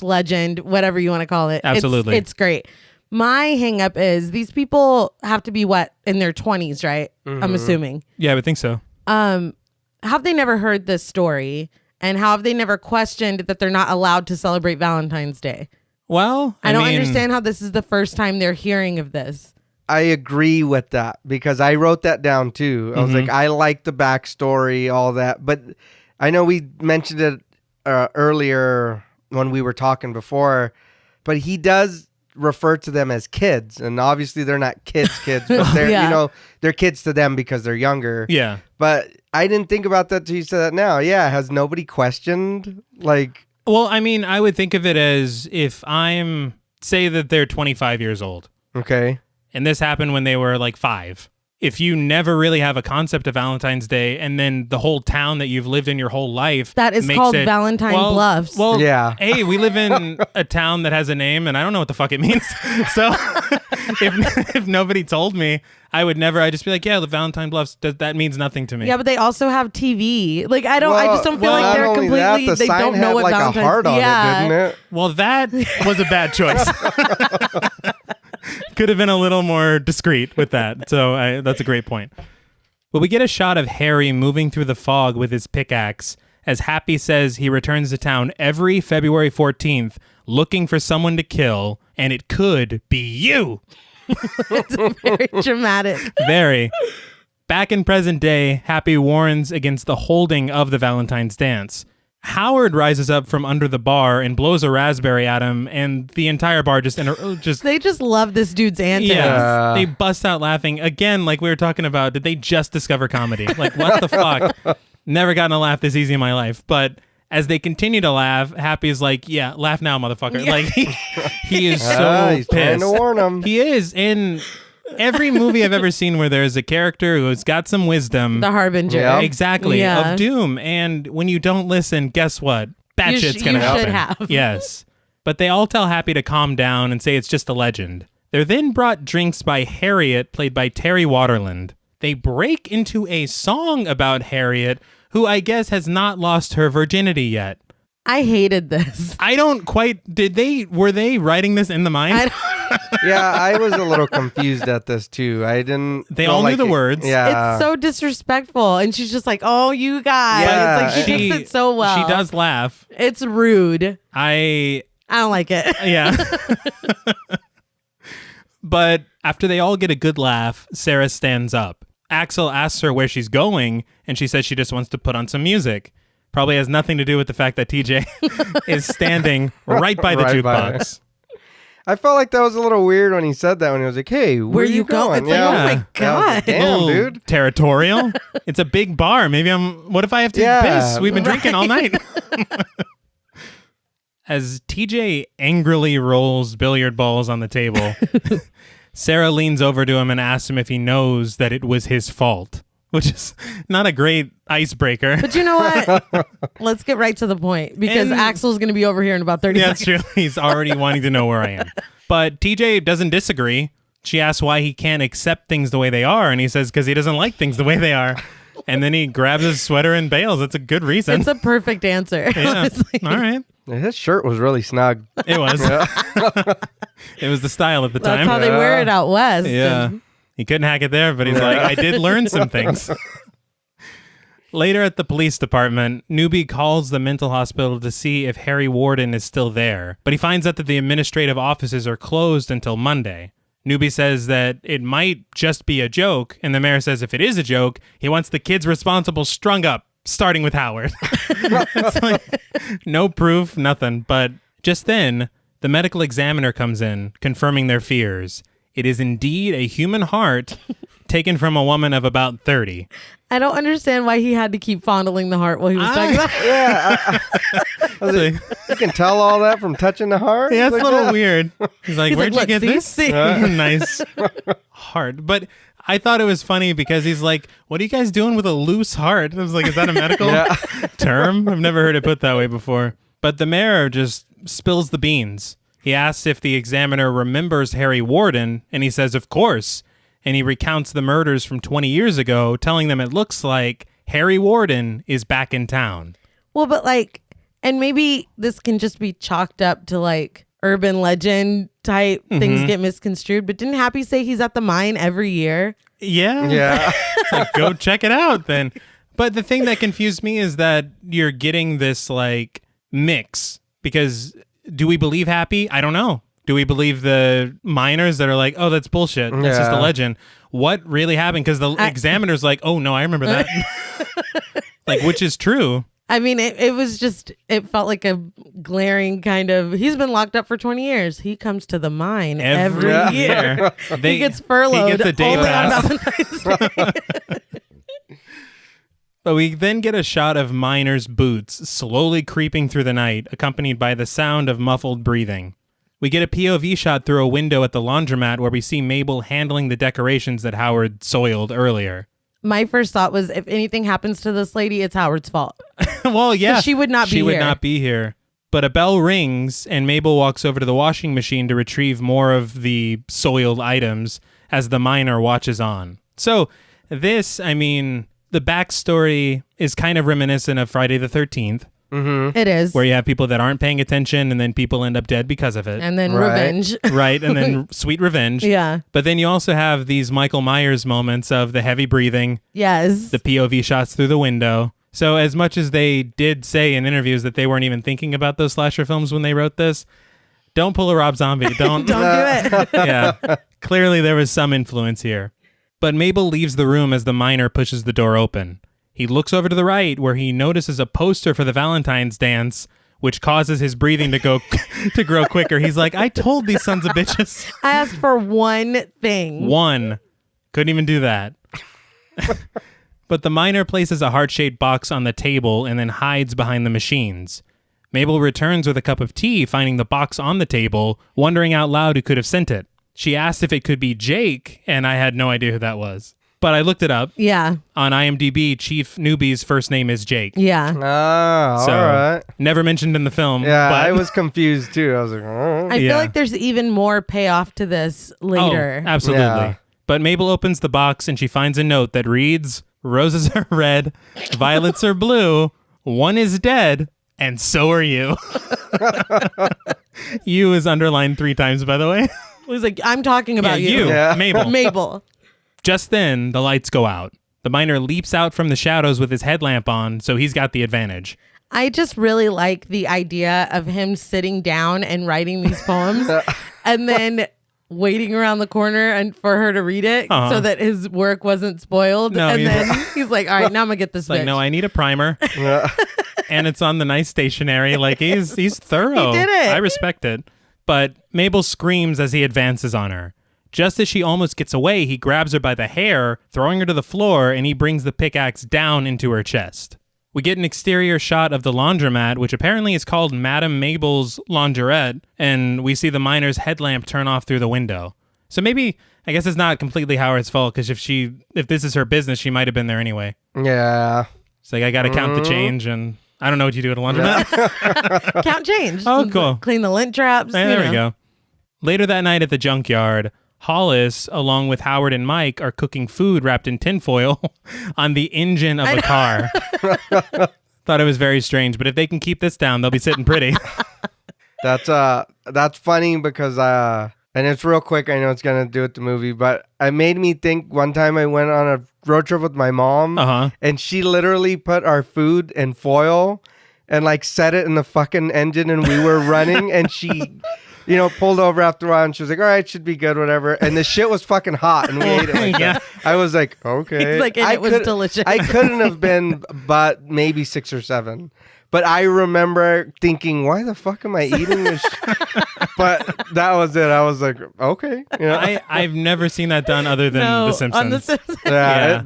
/ legend, whatever you want to call it. Absolutely. It's great. My hang up is these people have to be in their 20s, right? I'm assuming. Yeah, I would think so. How have they never heard this story? And how have they never questioned that they're not allowed to celebrate Valentine's Day? Well, I don't mean, understand how this is the first time they're hearing of this. I agree with that because I wrote that down too. I was like, I like the backstory, all that. But I know we mentioned it earlier when we were talking before, but he does refer to them as kids, and obviously they're not kids, but they're they're kids to them because they're younger. Yeah. But I didn't think about that till you said that now. Yeah, has nobody questioned like? Well, I mean, I would think of it as if say that they're 25 years old. Okay. And this happened when they were like 5. If you never really have a concept of Valentine's Day, and then the whole town that you've lived in your whole life That is makes called it, Valentine Bluffs. Well, Yeah. Hey, we live in a town that has a name, and I don't know what the fuck it means. So if nobody told me, I'd just be like, yeah, the Valentine Bluffs, that means nothing to me. Yeah, but they also have TV. Like I just don't feel like not they're only completely. that, the they sign don't had know what like Valentine's. a heart on it, didn't it? Well, that was a bad choice. Could have been a little more discreet with that. So that's a great point. But we get a shot of Harry moving through the fog with his pickaxe as Happy says he returns to town every February 14th looking for someone to kill, and it could be you. It's very dramatic. Very. Back in present day, Happy warns against the holding of the Valentine's dance. Howard rises up from under the bar and blows a raspberry at him, and the entire bar just They just love this dude's antics. yeah, they bust out laughing again. Like we were talking about, did they just discover comedy? Like what the fuck? Never gotten a laugh this easy in my life. But as they continue to laugh, Happy's like, "Yeah, laugh now, motherfucker!" Yeah. Like he is so He's trying pissed. to warn him. He is in every movie I've ever seen where there's a character who's got some wisdom. The Harbinger. Yeah. Exactly, Yeah. of doom. And when you don't listen, guess what? Bad You shit's sh- gonna you happen. should have. Yes. But they all tell Happy to calm down and say it's just a legend. They're then brought drinks by Harriet, played by Terry Waterland. They break into a song about Harriet, who I guess has not lost her virginity yet. I hated this. I don't quite... Were they writing this in the mind? Yeah, I was a little confused at this too. I didn't. They feel all knew like the it- words. Yeah, It's so disrespectful. And she's just like, oh, you guys. Yeah. Like, she takes it so well. She does laugh. It's rude. I don't like it. Yeah. But after they all get a good laugh, Sarah stands up. Axel asks her where she's going, and she says she just wants to put on some music. Probably has nothing to do with the fact that TJ is standing right by the Right by jukebox. I felt like that was a little weird when he said that. When he was like, "Hey, where you going?" It's like, oh my I was God. like, damn, Little dude. Territorial. It's a big bar. Maybe what if I have to Yeah. piss? We've been drinking all night. As TJ angrily rolls billiard balls on the table, Sarah leans over to him and asks him if he knows that it was his fault, which is not a great icebreaker. But you know what? Let's get right to the point because And- Axel's going to be over here in about 30 Yeah, that's seconds. true. He's already wanting to know where I am. But TJ doesn't disagree. She asks why he can't accept things the way they are, and he says because he doesn't like things the way they are. And then he grabs his sweater and bails. That's a good reason. It's a perfect answer. Yeah. Honestly. All right. His shirt was really snug. It was. It was the style at the That's time. how they wear it out west. Yeah. And He couldn't hack it there, but he's like, I did learn some things. Later at the police department, Newbie calls the mental hospital to see if Harry Warden is still there, but he finds out that the administrative offices are closed until Monday. Newbie says that it might just be a joke, and the mayor says if it is a joke, he wants the kids responsible strung up, starting with Howard. It's like, no proof, nothing. But just then, the medical examiner comes in, confirming their fears. It is indeed a human heart taken from a woman of about 30. I don't understand why he had to keep fondling the heart while he was talking about it. Yeah, I was like, you can tell all that from touching the heart. Yeah, it's Like a little that? weird. He's like, He's where'd like, you get "Look, this? see?" Nice heart. But I thought it was funny because he's like, what are you guys doing with a loose heart? I was like, is that a medical term? I've never heard it put that way before. But the mayor just spills the beans. He asks if the examiner remembers Harry Warden, and he says, of course. And he recounts the murders from 20 years ago, telling them it looks like Harry Warden is back in town. Well, but like, and maybe this can just be chalked up to like urban legend type things get misconstrued. But didn't Happy say he's at the mine every year? Yeah. Yeah. Like, go check it out then. But the thing that confused me is that you're getting this like mix because do we believe Happy? I don't know. Do we believe the miners that are like, oh, that's bullshit. That's just a Yeah. legend. What really happened? Because the examiner's like, oh, no, I remember that. Like, which is true. I mean, it was just, it felt like a glaring kind of, he's been locked up for 20 years. He comes to the mine every year. He gets furloughed he gets a day only pass. on Valentine's Day. But we then get a shot of miners' boots slowly creeping through the night, accompanied by the sound of muffled breathing. We get a POV shot through a window at the laundromat where we see Mabel handling the decorations that Howard soiled earlier. My first thought was, if anything happens to this lady, it's Howard's fault. Well, yeah. She would not be She would here. not be here. But a bell rings, and Mabel walks over to the washing machine to retrieve more of the soiled items as the miner watches on. So this, I mean, the backstory is kind of reminiscent of Friday the 13th. Mm-hmm. It is. Where you have people that aren't paying attention, and then people end up dead because of it. And then Right. revenge. Right, and then sweet revenge. Yeah. But then you also have these Michael Myers moments of the heavy breathing, Yes. the POV shots through the window. So as much as they did say in interviews that they weren't even thinking about those slasher films when they wrote this, don't pull a Rob Zombie. Don't Don't do it. Yeah. Clearly there was some influence here. But Mabel leaves the room as the miner pushes the door open. He looks over to the right where he notices a poster for the Valentine's dance, which causes his breathing to grow quicker. He's like, I told these sons of bitches. I asked for one thing. One. Couldn't even do that. But the miner places a heart-shaped box on the table and then hides behind the machines. Mabel returns with a cup of tea, finding the box on the table, wondering out loud who could have sent it. She asked if it could be Jake, and I had no idea who that was. But I looked it up. Yeah. On IMDb, Chief Newby's first name is Jake. Yeah. Ah, So, all right. never mentioned in the film. Yeah, but I was confused too. I was like, oh. I Yeah. feel like there's even more payoff to this later. Oh, absolutely. Yeah. But Mabel opens the box and she finds a note that reads, "Roses are red, violets are blue, one is dead, and so are you." You is underlined 3 times, by the way. It was like, I'm talking about you. Yeah. Mabel. Mabel. Just then, the lights go out. The miner leaps out from the shadows with his headlamp on, so he's got the advantage. I just really like the idea of him sitting down and writing these poems and then waiting around the corner and for her to read it so that his work wasn't spoiled. No, and he's- then he's like, all right, now I'm going to get this It's like, bitch. no, I need a primer. And it's on the nice stationery. Like, he's thorough. He did it. I respect it. But Mabel screams as he advances on her. Just as she almost gets away, he grabs her by the hair, throwing her to the floor, and he brings the pickaxe down into her chest. We get an exterior shot of the laundromat, which apparently is called Madame Mabel's Laundrette, and we see the miner's headlamp turn off through the window. So maybe, I guess it's not completely Howard's fault, because if this is her business, she might have been there anyway. Yeah. It's like, I got to count the change, and I don't know what you do at a laundromat. Count change. Oh, cool. Clean the lint traps. Hey, you there we know. go. Later that night at the junkyard, Hollis, along with Howard and Mike, are cooking food wrapped in tinfoil on the engine of a car. Thought it was very strange, but if they can keep this down, they'll be sitting pretty. That's funny because and it's real quick. I know it's gonna do with the movie, but it made me think. One time I went on a road trip with my mom, and she literally put our food in foil and like set it in the fucking engine, and we were running, and she. Pulled over after a while, and she was like, all right, should be good, whatever. And the shit was fucking hot, and we ate it like that. I was like, okay. It's like, and it was delicious. I couldn't have been but maybe 6 or 7. But I remember thinking, why the fuck am I eating this But that was it. I was like, okay. I've never seen that done other than The Simpsons. On The Simpsons. Yeah.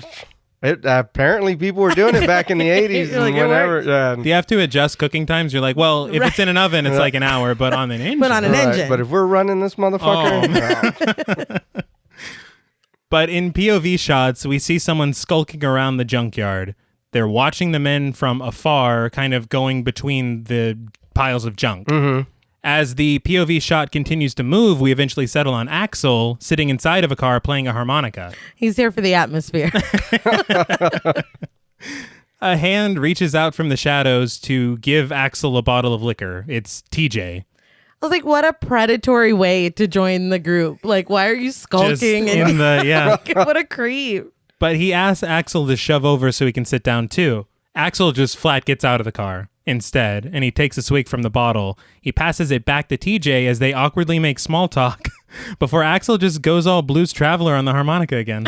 It apparently people were doing it back in the 80s Like, and it whenever. worked. Yeah. Do you have to adjust cooking times? You're like, well, if it's in an oven, it's like an hour, but on an engine. But on an engine. But if we're running this motherfucker. Oh. But in POV shots, we see someone skulking around the junkyard. They're watching the men from afar, kind of going between the piles of junk. Mm-hmm. As the POV shot continues to move, we eventually settle on Axel sitting inside of a car playing a harmonica. He's here for the atmosphere. A hand reaches out from the shadows to give Axel a bottle of liquor. It's TJ. I was like, what a predatory way to join the group. Like, why are you skulking? Just in the, yeah. What a creep. But he asks Axel to shove over so he can sit down too. Axel just flat gets out of the car instead, and he takes a swig from the bottle. He passes it back to TJ as they awkwardly make small talk before Axel just goes all Blues Traveler on the harmonica again.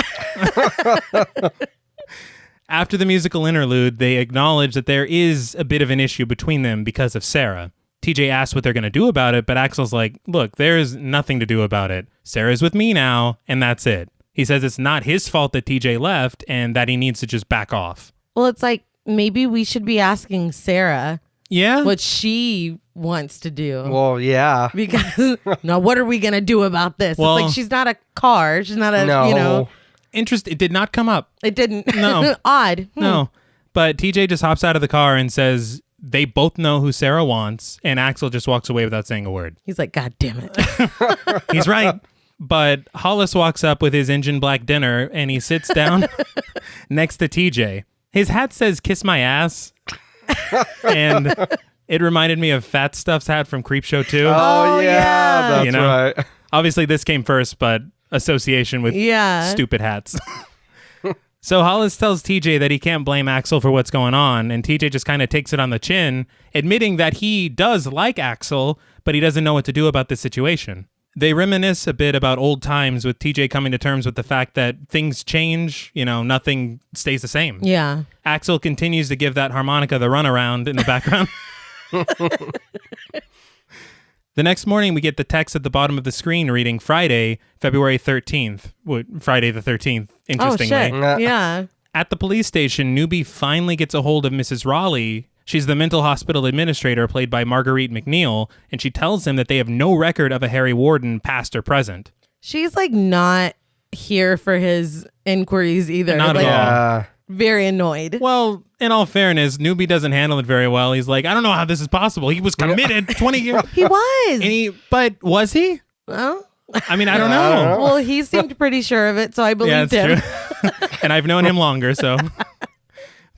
After the musical interlude, they acknowledge that there is a bit of an issue between them because of Sarah. TJ asks what they're going to do about it, but Axel's like, look, there's nothing to do about it. Sarah's with me now, and that's it. He says it's not his fault that TJ left and that he needs to just back off. Well, it's like, maybe we should be asking Sarah what she wants to do. Well, yeah. Because, now what are we going to do about this? Well, it's like she's not a car. She's not a, No. It did not come up. It didn't. No. Odd. No. But TJ just hops out of the car and says they both know who Sarah wants, and Axel just walks away without saying a word. He's like, God damn it. He's right. But Hollis walks up with his engine black dinner, and he sits down next to TJ. His hat says, kiss my ass. And it reminded me of Fat Stuff's hat from Creepshow 2. Oh, yeah. That's right. Obviously, this came first, but association with stupid hats. So Hollis tells TJ that he can't blame Axel for what's going on, and TJ just kind of takes it on the chin, admitting that he does like Axel, but he doesn't know what to do about this situation. They reminisce a bit about old times, with TJ coming to terms with the fact that things change, nothing stays the same. Yeah. Axel continues to give that harmonica the runaround in the background. The next morning, we get the text at the bottom of the screen reading Friday, February 13th. Friday the 13th, interestingly. Oh, shit. Yeah. At the police station, Newbie finally gets a hold of Mrs. Raleigh. She's the mental hospital administrator, played by Marguerite McNeil, and she tells him that they have no record of a Harry Warden, past or present. She's like not here for his inquiries either. Not at all. Very annoyed. Well, in all fairness, Newbie doesn't handle it very well. He's like, I don't know how this is possible. He was committed 20 years. He was. But was he? Well, I mean, I don't know. well, he seemed pretty sure of it, so I believed him. True. And I've known him longer, so.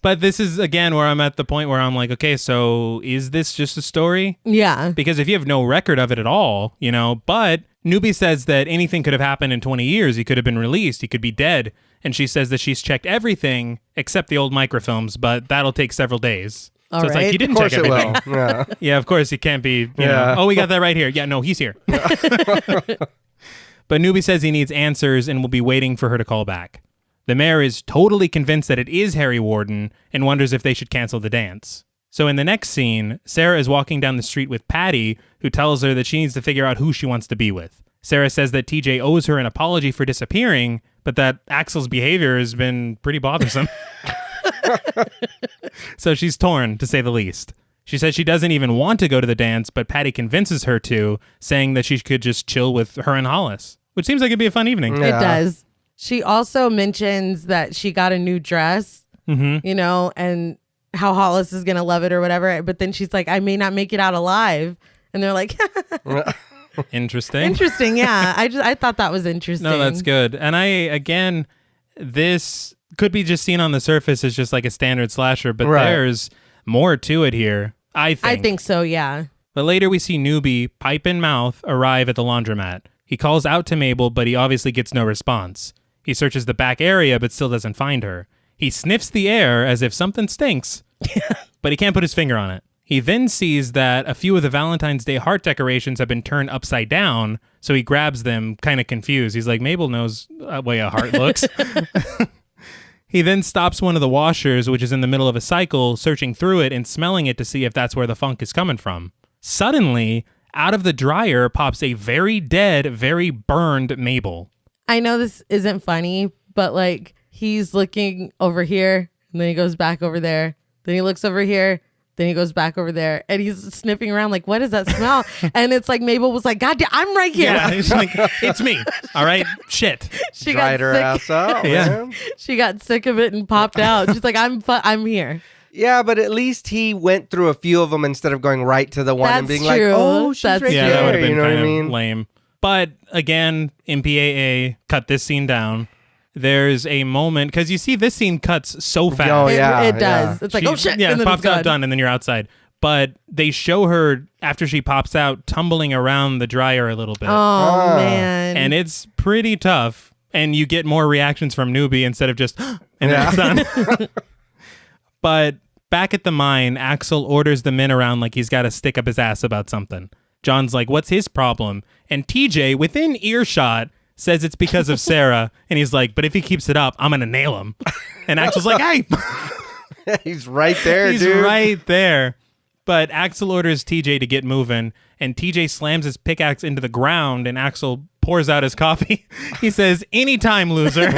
But this is, again, where I'm at the point where I'm like, okay, so is this just a story? Yeah. Because if you have no record of it at all, but Newbie says that anything could have happened in 20 years. He could have been released. He could be dead. And she says that she's checked everything except the old microfilms, but that'll take several days. All so it's right. like, you didn't Of course check it everything. will. Yeah. Yeah, of course, he can't be, oh, we got that right here. Yeah, no, he's here. But Newbie says he needs answers and will be waiting for her to call back. The mayor is totally convinced that it is Harry Warden and wonders if they should cancel the dance. So in the next scene, Sarah is walking down the street with Patty, who tells her that she needs to figure out who she wants to be with. Sarah says that TJ owes her an apology for disappearing, but that Axel's behavior has been pretty bothersome. So she's torn, to say the least. She says she doesn't even want to go to the dance, but Patty convinces her to, saying that she could just chill with her and Hollis, which seems like it'd be a fun evening. Yeah. It does. She also mentions that she got a new dress, and how Hollis is going to love it or whatever. But then she's like, I may not make it out alive. And they're like, Interesting. interesting. Yeah. I thought that was interesting. No, that's good. And this could be just seen on the surface as just like a standard slasher, but there's more to it here, I think. So, yeah. But later we see Newbie, pipe in mouth, arrive at the laundromat. He calls out to Mabel, but he obviously gets no response. He searches the back area, but still doesn't find her. He sniffs the air as if something stinks, but he can't put his finger on it. He then sees that a few of the Valentine's Day heart decorations have been turned upside down, so he grabs them, kind of confused. He's like, Mabel knows the way a heart looks. He then stops one of the washers, which is in the middle of a cycle, searching through it and smelling it to see if that's where the funk is coming from. Suddenly, out of the dryer pops a very dead, very burned Mabel. I know this isn't funny, but like he's looking over here and then he goes back over there. Then he looks over here. Then he goes back over there and he's sniffing around like, what does that smell? And it's like Mabel was like, God damn, I'm right here. Yeah, he's like, it's me. All right, shit. She Dried her ass out, Yeah. man. She got sick of it and popped out. She's like, I'm here. Yeah, but at least he went through a few of them instead of going right to the one and That's being like, true. oh, she's That's right Yeah, true. that would there. have been You know what kind I of mean? lame. But again, MPAA cut this scene down. There's a moment, because you see this scene cuts so fast. Oh, yeah. It does. It's like, oh shit. Yeah, and then pops it's gone. out, done, and then you're outside. But they show her, after she pops out, tumbling around the dryer a little bit. Oh, man. And it's pretty tough. And you get more reactions from Newbie instead of just, and then it's done. But back at the mine, Axel orders the men around like he's got to stick up his ass about something. John's like, what's his problem? And TJ, within earshot, says it's because of Sarah. And he's like, but if he keeps it up, I'm going to nail him. And Axel's like, hey. He's right there, He's dude. right there. But Axel orders TJ to get moving, and TJ slams his pickaxe into the ground, and Axel pours out his coffee. He says, anytime, loser.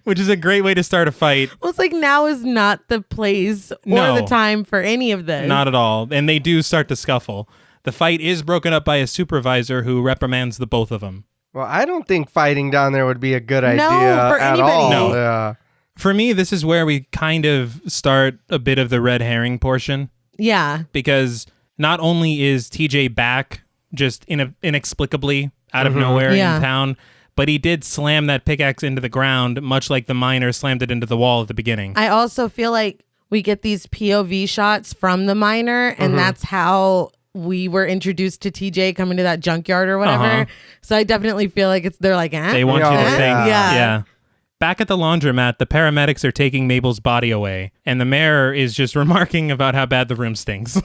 Which is a great way to start a fight. Well, it's like now is not the place or No. the time for any of this. Not at all. And they do start to scuffle. The fight is broken up by a supervisor who reprimands the both of them. Well, I don't think fighting down there would be a good idea for at anybody. all. No. Yeah. For me, this is where we kind of start a bit of the red herring portion. Yeah. Because not only is TJ back just inexplicably out of nowhere Yeah. in town, but he did slam that pickaxe into the ground, much like the miner slammed it into the wall at the beginning. I also feel like we get these POV shots from the miner, and that's how we were introduced to TJ coming to that junkyard or whatever. Uh-huh. So I definitely feel like they're like, They want you to Yeah. think. Yeah. Back at the laundromat, the paramedics are taking Mabel's body away, and the mayor is just remarking about how bad the room stinks.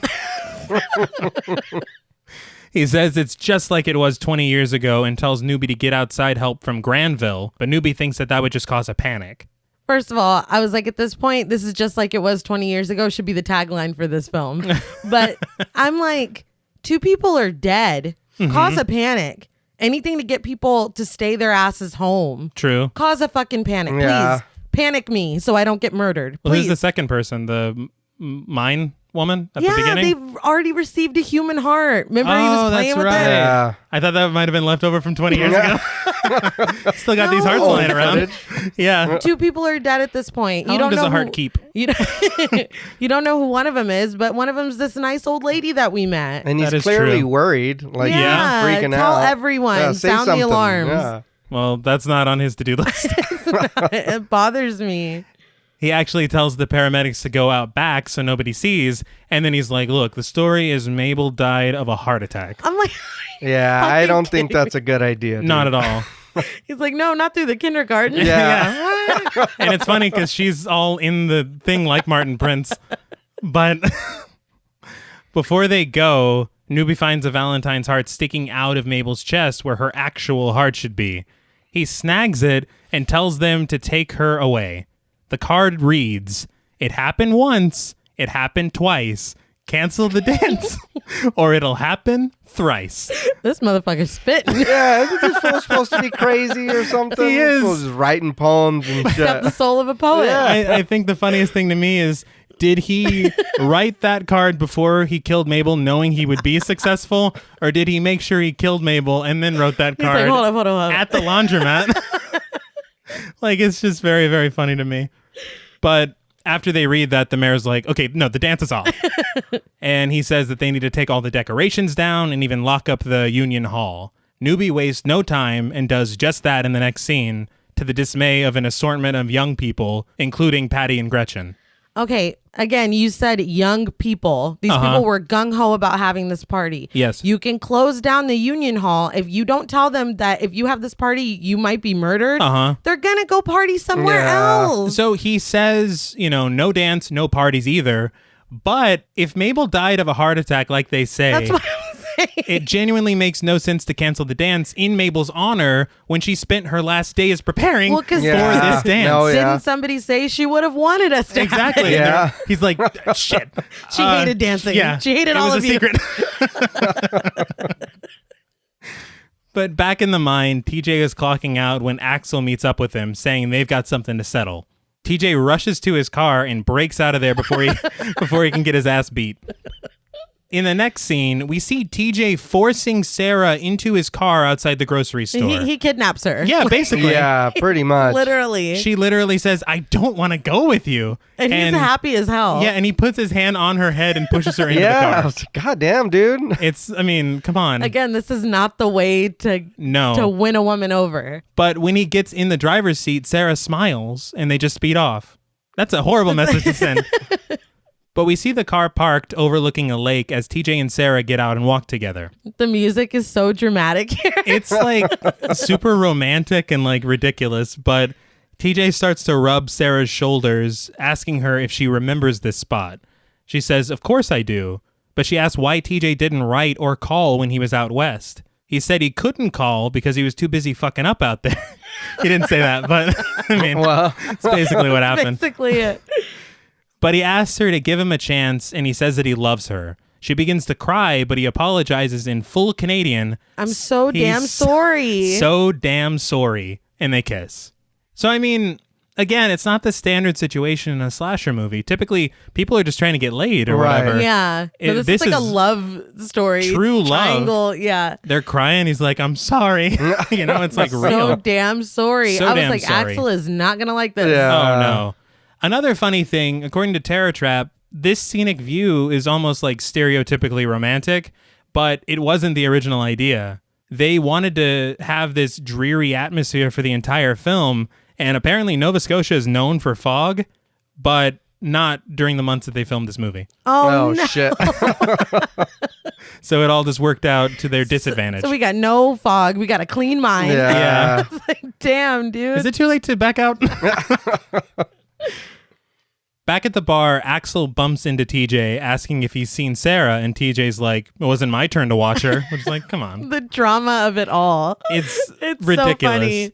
He says it's just like it was 20 years ago and tells Newbie to get outside help from Granville, but Newbie thinks that would just cause a panic. First of all, I was like, at this point, this is just like it was 20 years ago should be the tagline for this film. But I'm like, 2 people are dead. Cause a panic. Anything to get people to stay their asses home. True. Cause a fucking panic. Yeah. Please panic me so I don't get murdered. Well, who's Please. the second person? The mine woman at the Yeah, beginning? they've already received a human heart. Remember he Oh, was playing that's with right. it? Yeah. I thought that might have been left over from 20 years ago. Still got these hearts No. lying around. Yeah. 2 people are dead at this point. How You long don't does know a heart who, keep? You don't, you don't know who one of them is, but one of them's this nice old lady that we met. And he's That is clearly true. worried. Like, Yeah, he's freaking tell out. everyone, Yeah, say sound the something. alarms. Yeah. Well, that's not on his to-do list. It bothers me. He actually tells the paramedics to go out back so nobody sees. And then he's like, look, the story is Mabel died of a heart attack. I'm like, Yeah, I Fucking don't think kidding that's a good idea. Dude. Not at all. he's like, no, not through the kindergarten. Yeah. And it's funny because she's all in the thing like Martin Prince. But before they go, Newbie finds a Valentine's heart sticking out of Mabel's chest where her actual heart should be. He snags it and tells them to take her away. The card reads, "It happened once, it happened twice. Cancel the dance, or it'll happen thrice." This motherfucker's spitting. Yeah, isn't this fool supposed to be crazy or something? He This is. fool's just writing poems and Got the shit. soul of a poet. Yeah. I think the funniest thing to me is, did he write that card before he killed Mabel knowing he would be successful? Or did he make sure he killed Mabel and then wrote that He's card like, hold on. at the laundromat? Like, it's just very, very funny to me. But after they read that, the mayor's like, okay, no, the dance is off. And he says that they need to take all the decorations down and even lock up the Union Hall. Newbie wastes no time and does just that in the next scene, to the dismay of an assortment of young people, including Patty and Gretchen. Okay, again, you said young people. These people were gung-ho about having this party. Yes. You can close down the Union Hall. If you don't tell them that if you have this party, you might be murdered, they're going to go party somewhere Yeah. else. So he says, no dance, no parties either. But if Mabel died of a heart attack, like they say, That's what I'm saying. it genuinely makes no sense to cancel the dance in Mabel's honor when she spent her last days preparing Well, 'cause- for Yeah. this dance. No, yeah. Didn't somebody say she would have wanted us to have Exactly. it? And Yeah. he's like, shit. She hated dancing. Yeah. She hated it all was of a you. secret. But back in the mine, TJ is clocking out when Axel meets up with him, saying they've got something to settle. TJ rushes to his car and breaks out of there before he can get his ass beat. In the next scene, we see TJ forcing Sarah into his car outside the grocery store. He kidnaps her. Yeah, basically. Yeah, pretty much. Literally. She literally says, "I don't want to go with you." and he's happy as hell. Yeah, and he puts his hand on her head and pushes her into Yeah, the I car. was like, God damn, dude. Come on. Again, this is not the way to No. win a woman over. But when he gets in the driver's seat, Sarah smiles and they just speed off. That's a horrible message to send. But we see the car parked overlooking a lake as TJ and Sarah get out and walk together. The music is so dramatic here. It's like super romantic and like ridiculous, but TJ starts to rub Sarah's shoulders, asking her if she remembers this spot. She says, "Of course I do." But she asks why TJ didn't write or call when he was out west. He said he couldn't call because he was too busy fucking up out there. He didn't say that, but I mean, Well, it's basically what happened. Basically it. But he asks her to give him a chance, and he says that he loves her. She begins to cry, but he apologizes in full Canadian. I'm so damn He's sorry. So damn sorry. And they kiss. So, I mean, again, it's not the standard situation in a slasher movie. Typically, people are just trying to get laid or Right. whatever. Yeah. It- So this this is like a is love story. true love. Triangle. Yeah. They're crying. He's like, I'm sorry. You know, it's like So real. damn sorry. So I was damn like, sorry. Axel is not going to like this. Yeah. Oh, no. Another funny thing, according to Terror Trap, this scenic view is almost like stereotypically romantic, but it wasn't the original idea. They wanted to have this dreary atmosphere for the entire film, and apparently Nova Scotia is known for fog, but not during the months that they filmed this movie. Oh, no. shit. So it all just worked out to their disadvantage. So we got no fog. We got a clean mind. Yeah. It's like, damn, dude. Is it too late to back out? Back at the bar, Axel bumps into TJ asking if he's seen Sarah, and TJ's like, it wasn't my turn to watch her. Which is like, come on. The drama of it all. It's It's ridiculous. so funny.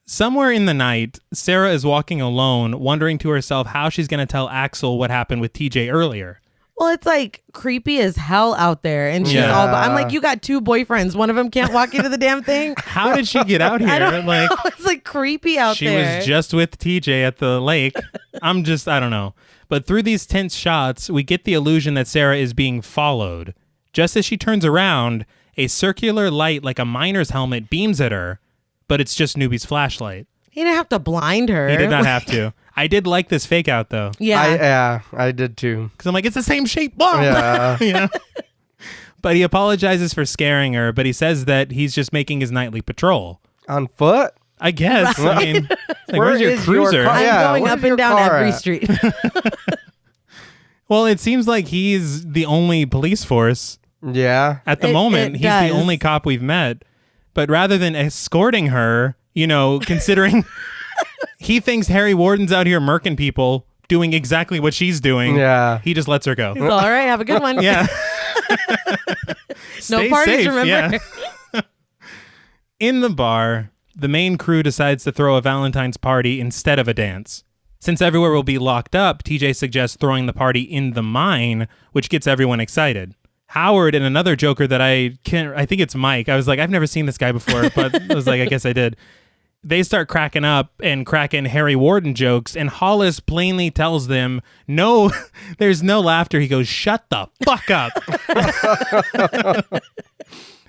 Somewhere in the night, Sarah is walking alone, wondering to herself how she's going to tell Axel what happened with TJ earlier. Well, it's like creepy as hell out there. And she's Yeah. all, I'm like, you got two boyfriends. One of them can't walk you to the damn thing. How did she get out here? I don't Like, know. It's like creepy out she there. was just with TJ at the lake. I don't know. But through these tense shots, we get the illusion that Sarah is being followed. Just as she turns around, a circular light like a miner's helmet beams at her, but it's just Newbie's flashlight. He didn't have to blind her. He did not have to. I did like this fake out, though. Yeah. I did too. Because I'm like, it's the same shape. Whoa! Yeah. You know? But he apologizes for scaring her, but he says that he's just making his nightly patrol. On foot? I guess. I mean, like, Where where's your is your cruiser? car? I'm Yeah, going where's up and your down car every at? street. Well, it seems like he's the only police force Yeah. at the It- moment. it He's does. the only cop we've met. But rather than escorting her, you know, considering he thinks Harry Warden's out here murking people, doing exactly what she's doing, Yeah. he just lets her go. He's all right. Have a good one. Yeah. No Stay parties, safe, remember? yeah. In the bar, the main crew decides to throw a Valentine's party instead of a dance. Since everywhere will be locked up, TJ suggests throwing the party in the mine, which gets everyone excited. Howard and another joker that I think it's Mike. I was like, I've never seen this guy before, but I was like, I guess I did. They start cracking up and cracking Harry Warden jokes, and Hollis plainly tells them, no, there's no laughter. He goes, shut the fuck up.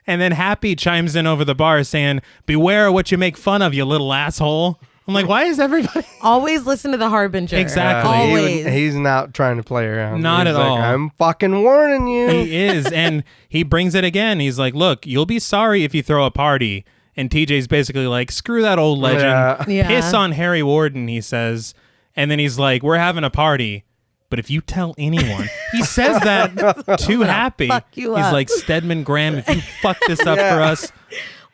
And then Happy chimes in over the bar saying, beware what you make fun of, you little asshole. I'm like, why is everybody... Always listen to the Harbinger. Exactly. Always. He's not trying to play around. Not He's at like, all. I'm fucking warning you. He is, and he brings it again. He's like, look, you'll be sorry if you throw a party. And TJ's basically like, screw that old legend. Yeah. Yeah. Piss on Harry Warden, he says. And then he's like, we're having a party. But if you tell anyone, he says that to Happy. fuck you He's up. like, Stedman Graham, if you fuck this up for us.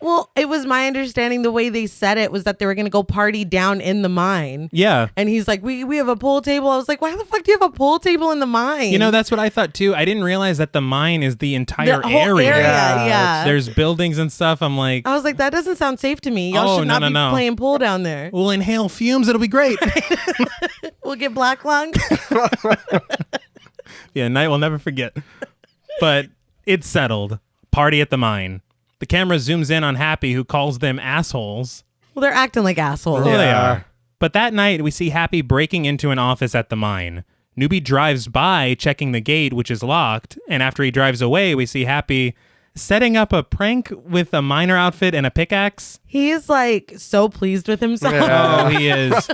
Well, it was my understanding the way they said it was that they were going to go party down in the mine. Yeah. And he's like, we have a pool table. I was like, why the fuck do you have a pool table in the mine? You know, that's what I thought too. I didn't realize that the mine is the entire the whole area. Yeah, Yeah. There's buildings and stuff. I'm like, I was like, that doesn't sound safe to me. Y'all Oh, should no, not no, be no. playing pool down there. we'll inhale fumes. It'll be great. We'll get black lung. Yeah, night we'll never forget. But it's settled. Party at the mine. The camera zooms in on Happy, who calls them assholes. Well, they're acting like assholes. Well, they Yeah. are. But that night, we see Happy breaking into an office at the mine. Newbie drives by, checking the gate, which is locked. And after he drives away, we see Happy setting up a prank with a miner outfit and a pickaxe. He is like so pleased with himself. Yeah. Oh, he is.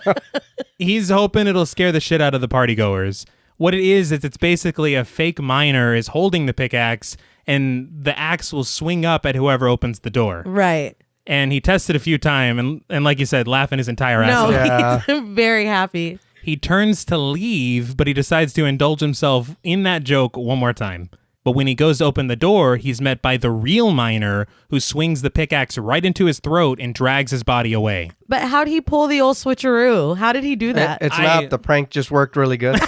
He's hoping it'll scare the shit out of the partygoers. What it is it's basically a fake miner is holding the pickaxe, and the axe will swing up at whoever opens the door. Right. And he tested a few times, and like you said, laughing his entire ass No, off. Yeah. he's very happy. He turns to leave, but he decides to indulge himself in that joke one more time. But when he goes to open the door, he's met by the real miner, who swings the pickaxe right into his throat and drags his body away. But how'd he pull the old switcheroo? How did he do that? It's not the prank just worked really good.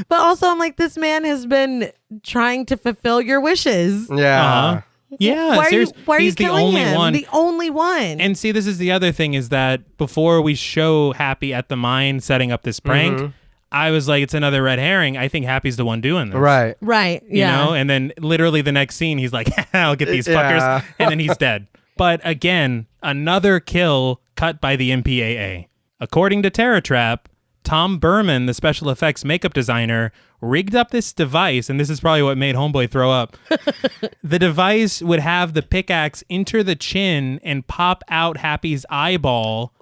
But also, I'm like, this man has been trying to fulfill your wishes. Yeah. Uh-huh. Yeah, Why are you, seriously, why are he's you the killing only him? one. The only one. And see, this is the other thing is that before we show Happy at the mine setting up this prank, I was like, it's another red herring. I think Happy's the one doing this. Right. Right. You Yeah. know? And then literally the next scene, he's like, I'll get these fuckers. Yeah. And then he's dead. But again, another kill cut by the MPAA. According to Terror Trap, Tom Berman, the special effects makeup designer, rigged up this device, and this is probably what made Homeboy throw up. The device would have the pickaxe enter the chin and pop out Happy's eyeball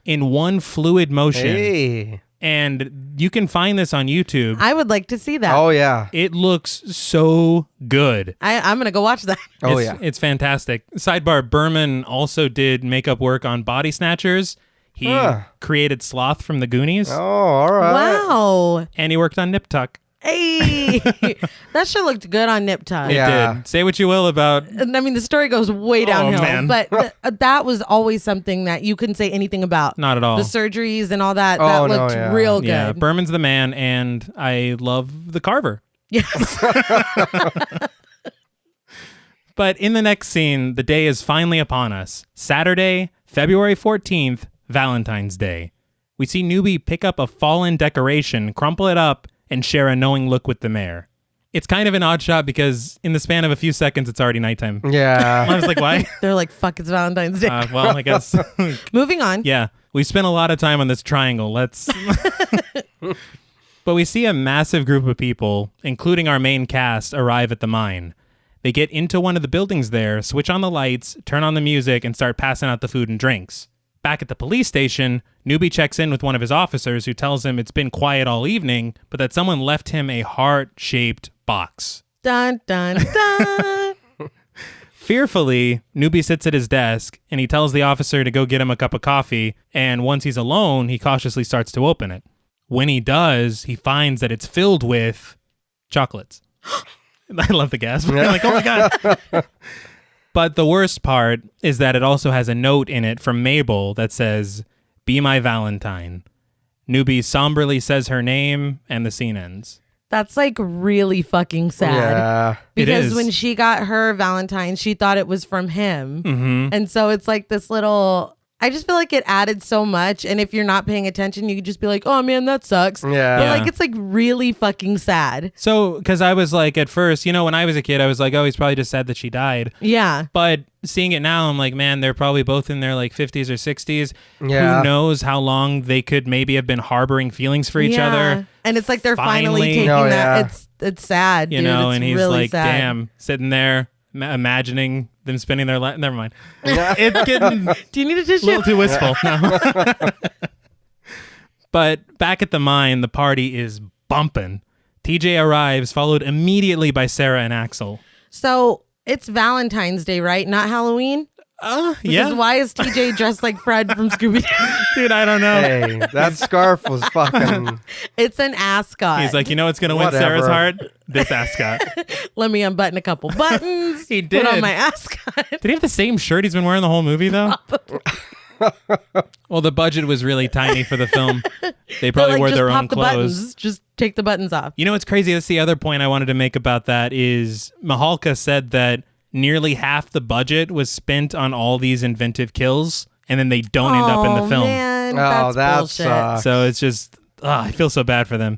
in one fluid motion. Hey. And you can find this on YouTube. I would like to see that. Oh, yeah. It looks so good. I'm going to go watch that. Oh, It's- yeah. It's fantastic. Sidebar, Berman also did makeup work on Body Snatchers. He created Sloth from the Goonies. Oh, all right. Wow. And he worked on Nip Tuck. Hey. That shit looked good on Nip Tuck. It Yeah. did. Say what you will about... And I mean, the story goes way downhill, man. but that was always something that you couldn't say anything about. Not at all. The surgeries and all that. Oh, that no, looked yeah. real good. Yeah, Berman's the man, and I love the Carver. Yes. But in the next scene, the day is finally upon us. Saturday, February 14th, Valentine's Day. We see Newbie pick up a fallen decoration, crumple it up, and share a knowing look with the mayor. It's kind of an odd shot because in the span of a few seconds, it's already nighttime. I Yeah. was like, why? They're like, fuck, it's Valentine's Day. Well, I guess. Moving on. Yeah, we spent a lot of time on this triangle. Let's. But we see a massive group of people, including our main cast, arrive at the mine. They get into one of the buildings there, switch on the lights, turn on the music, and start passing out the food and drinks. Back at the police station, Newbie checks in with one of his officers who tells him it's been quiet all evening, but that someone left him a heart-shaped box. Dun, dun, dun. Fearfully, Newbie sits at his desk, and he tells the officer to go get him a cup of coffee, and once he's alone, he cautiously starts to open it. When he does, he finds that it's filled with chocolates. I love the gasp. Like, oh my God. But the worst part is that it also has a note in it from Mabel that says, "Be my Valentine." Newbie somberly says her name, and the scene ends. That's like really fucking sad. Yeah. It Because is. when she got her Valentine, she thought it was from him. Mm-hmm. And so it's like this little, I just feel like it added so much. And if you're not paying attention, you could just be like, oh man, that sucks. Yeah. But like, it's like really fucking sad. So, because I was like, at first, you know, when I was a kid, I was like, oh, he's probably just sad that she died. Yeah. But seeing it now, I'm like, man, they're probably both in their like 50s or 60s. Yeah. Who knows how long they could maybe have been harboring feelings for each Yeah. other. And it's like they're finally Finally. taking No, that. yeah. It's sad, You dude. know, It's and he's really like, sad. damn, sitting there imagining them spending their life. Never mind. It's getting a Do you need a tissue? little too wistful. No. But back at the mine, the party is bumping. TJ arrives, followed immediately by Sarah and Axel. So it's Valentine's Day, right? Not Halloween? Yeah. Because why is TJ dressed like Fred from Scooby-Doo? Dude, I don't know. Hey, that scarf was fucking. It's an ascot. He's like, you know what's going to win Whatever. Sarah's heart? This ascot. Let me unbutton a couple buttons. He Put did. on my ascot. Did he have the same shirt he's been wearing the whole movie, though? Well, the budget was really tiny for the film. They probably Like, wore just their pop own the clothes. buttons. Just take the buttons off. You know what's crazy? That's the other point I wanted to make about that is Mihalka said that nearly half the budget was spent on all these inventive kills, and then they don't end up in the film. Man, Oh, that's that bullshit. sucks. So it's just, I feel so bad for them.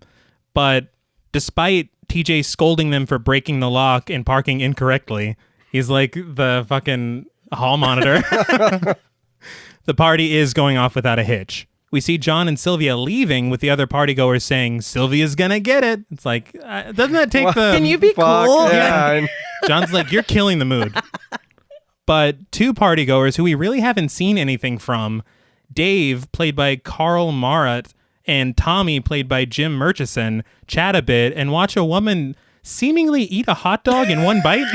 But despite TJ scolding them for breaking the lock and parking incorrectly, he's like the fucking hall monitor. The party is going off without a hitch. We see John and Sylvia leaving with the other partygoers saying, Sylvia's gonna get it. It's like, doesn't that take the... Can you be Fuck, cool? Yeah. John's like, you're killing the mood. But two partygoers who we really haven't seen anything from, Dave, played by Carl Marat, and Tommy, played by Jim Murchison, chat a bit and watch a woman seemingly eat a hot dog in one bite.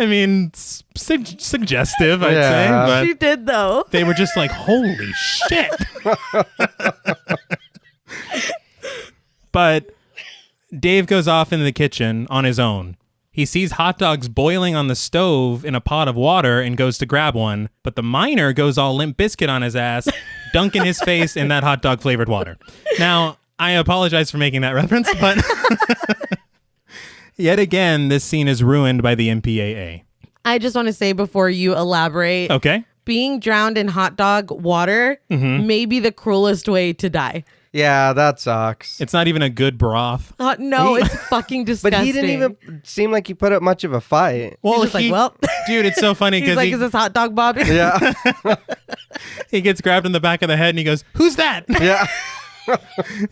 I mean, suggestive, I'd Yeah. say, but She did, though. they were just like, holy shit. But Dave goes off into the kitchen on his own. He sees hot dogs boiling on the stove in a pot of water and goes to grab one, but the miner goes all Limp Biscuit on his ass, dunking his face in that hot dog flavored water. Now, I apologize for making that reference, but Yet again, this scene is ruined by the MPAA. I just want to say before you elaborate. Okay. Being drowned in hot dog water may be the cruelest way to die. Yeah, that sucks. It's not even a good broth. No, it's fucking disgusting. But he didn't even seem like he put up much of a fight. Well, He's just like, well. Dude, it's so funny He's because like, is this hot dog Bobby? Yeah. he gets grabbed in the back of the head and he goes, "Who's that?" Yeah.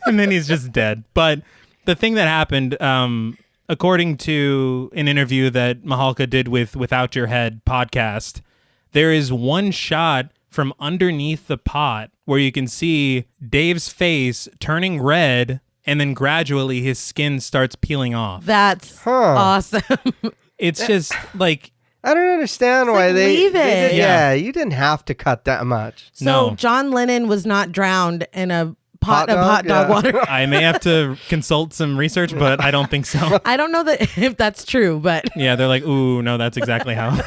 And then he's just dead. But the thing that happened, according to an interview that Mihalka did with Without Your Head podcast, there is one shot from underneath the pot where you can see Dave's face turning red and then gradually his skin starts peeling off. That's awesome. It's just like... I don't understand why like, they leave it. Yeah, you didn't have to cut that much. So No. John Lennon was not drowned in a pot of hot dog yeah. water. I may have to consult some research, but I don't think so. I don't know that if that's true, but Yeah, they're like, ooh, no, that's exactly how.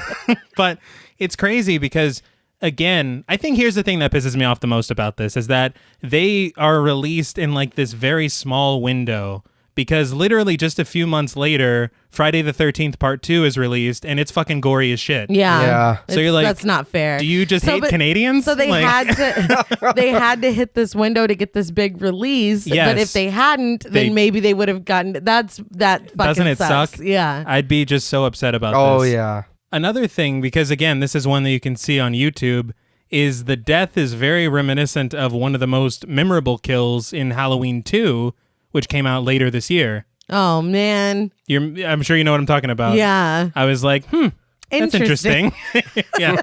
But it's crazy because, again, I think here's the thing that pisses me off the most about this is that they are released in like this very small window because literally just a few months later, Friday the 13th Part 2 is released and it's fucking gory as shit. Yeah. So you're like, that's not fair. Do you just hate Canadians? So they Like- had to hit this window to get this big release. Yes. But if they hadn't, They- then maybe they would have gotten that fucking Doesn't it sucks. suck? Yeah. I'd be just so upset about Oh, this. yeah. Another thing, because again, this is one that you can see on YouTube, is the death is very reminiscent of one of the most memorable kills in Halloween 2, which came out later this year. Oh man. I'm sure you know what I'm talking about. Yeah. I was like, that's interesting. Yeah.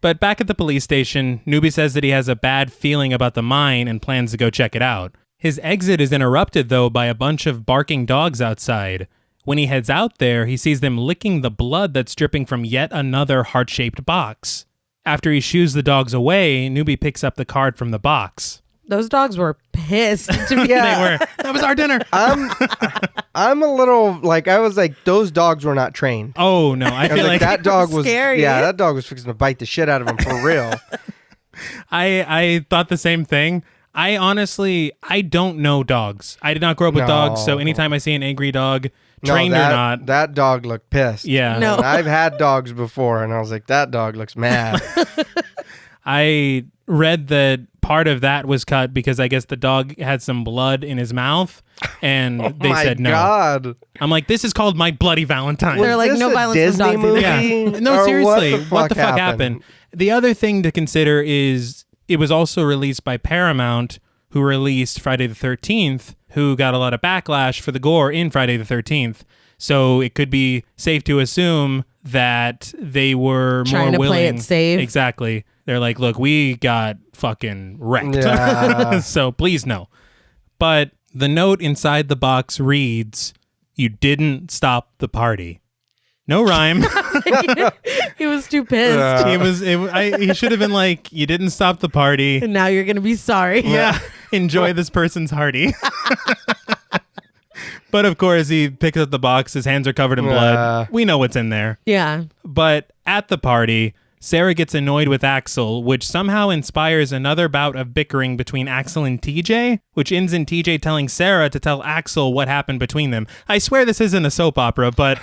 But back at the police station, Newbie says that he has a bad feeling about the mine and plans to go check it out. His exit is interrupted, though, by a bunch of barking dogs outside. When he heads out there, he sees them licking the blood that's dripping from yet another heart-shaped box. After he shoos the dogs away, Newbie picks up the card from the box. Those dogs were pissed to be They were. That was our dinner. I'm a little like I was like those dogs were not trained. Oh, no. I I was feel like that dog was scary. Yeah, that dog was fixing to bite the shit out of him for real. I thought the same thing. I honestly don't know dogs. I did not grow up with dogs, so No. anytime I see an angry dog, No, trained that, or not, that dog looked pissed. yeah. No. And I've had dogs before, and I was like, that dog looks mad. I read that part of that was cut because I guess the dog had some blood in his mouth, and they My said no. God. I'm like, this is called My Bloody Valentine. They're like, this no a violence Disney from dogs movie? either. Yeah. No, Or seriously, what the fuck happened? happened? The other thing to consider is it was also released by Paramount, who released Friday the 13th, who got a lot of backlash for the gore in Friday the 13th. So it could be safe to assume that they were Trying more to willing. play it safe. Exactly. They're like, look, we got fucking wrecked. Yeah. So please no. But the note inside the box reads, "You didn't stop the party." No rhyme. He was too pissed. He should have been like, "You didn't stop the party." And now you're gonna be sorry. Yeah. Enjoy this person's hearty. But of course, he picks up the box. His hands are covered in blood. We know what's in there. Yeah. But at the party, Sarah gets annoyed with Axel, which somehow inspires another bout of bickering between Axel and TJ, which ends in TJ telling Sarah to tell Axel what happened between them. I swear this isn't a soap opera, but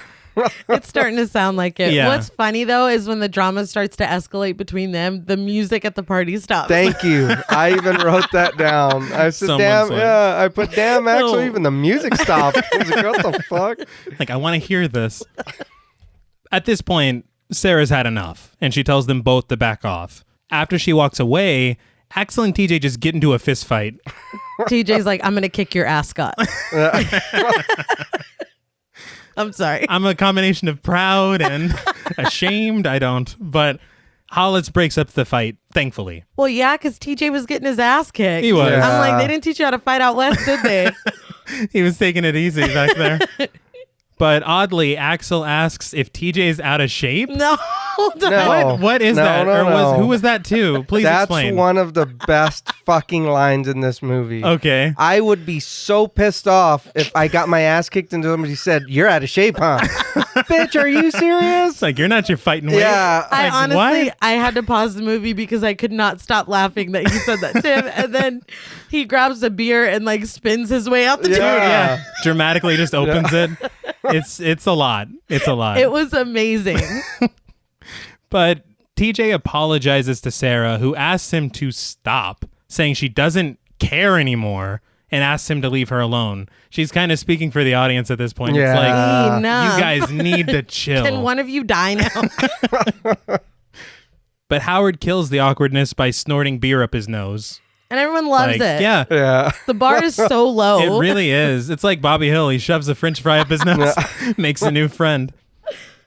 It's starting to sound like it. Yeah. What's funny though is when the drama starts to escalate between them, the music at the party stops. Thank you. I even wrote that down. I said, Someone's damn, like- yeah. I put, damn, Axel, No. even the music stopped. I was like, what the fuck? like, I want to hear this. At this point, Sarah's had enough, and she tells them both to back off. After she walks away, Axel and TJ just get into a fist fight. TJ's like, I'm gonna kick your ass, Scott. I'm sorry. I'm a combination of proud and ashamed. I don't. But Hollis breaks up the fight, thankfully. Well, yeah, because TJ was getting his ass kicked. He was. Yeah. I'm like, they didn't teach you how to fight out west, did they? He was taking it easy back there. But oddly, Axel asks if TJ's out of shape. No. whole time. No. What is No, that? no, no. Who was that to? Please That's explain. one of the best fucking lines in this movie. Okay. I would be so pissed off if I got my ass kicked and somebody said, "You're out of shape, huh?" Bitch, are you serious? It's like, you're not your fighting weight. Yeah. I Like, honestly, what? I had to pause the movie because I could not stop laughing that he said that to him. And then he grabs a beer and like spins his way out the tube. Yeah. Dramatically just opens it. It's a lot. It's a lot. It was amazing. But TJ apologizes to Sarah, who asks him to stop, saying she doesn't care anymore, and asks him to leave her alone. She's kind of speaking for the audience at this point. Yeah. It's like, Enough. you guys need to chill. Can one of you die now? But Howard kills the awkwardness by snorting beer up his nose. And everyone loves Like, it. yeah, Yeah. The bar is so low. it really is. It's like Bobby Hill. He shoves a French fry up his nose, makes a new friend.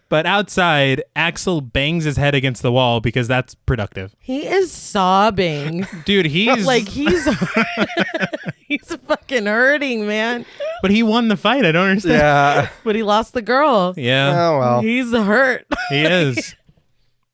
But outside, Axel bangs his head against the wall because that's productive. He is sobbing. Dude, he's Like he's he's fucking hurting, man. but he won the fight. I don't understand. Yeah. But he lost the girl. Yeah, Oh well. He's hurt. he is.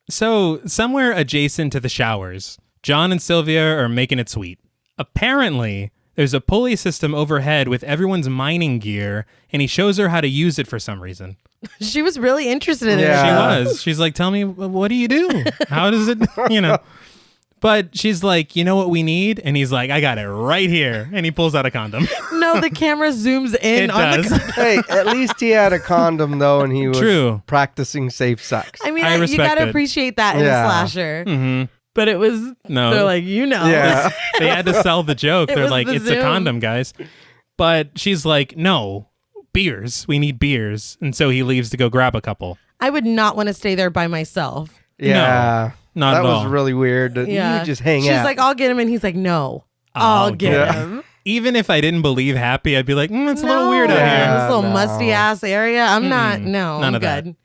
So, somewhere adjacent to the showers, John and Sylvia are making it sweet. Apparently, there's a pulley system overhead with everyone's mining gear, and he shows her how to use it for some reason. She was really interested in Yeah. She it. was. She's like, tell me, what do you do? How does it, you know? But she's like, you know what we need? And he's like, I got it right here. And he pulls out a condom. No, the camera zooms in It on does. the. Hey, at least he had a condom though, and he was True. practicing safe sex. I mean, I you respect gotta it. appreciate that in Yeah. a slasher. hmm But it was. No. They're like, you know. Yeah. They had to sell the joke. It They're was like, the it's a Zoom. condom, guys. But she's like, no, beers. We need beers. And so he leaves to go grab a couple. I would not want to stay there by myself. Yeah. Not that at was all. really weird. That Yeah. You would just hang She's out. like, I'll get him. And he's like, no, I'll get get him. Even if I didn't believe Happy, I'd be like, it's a little weird out Yeah. here. This little no. musty ass area. I'm not. No, None I'm of that. good.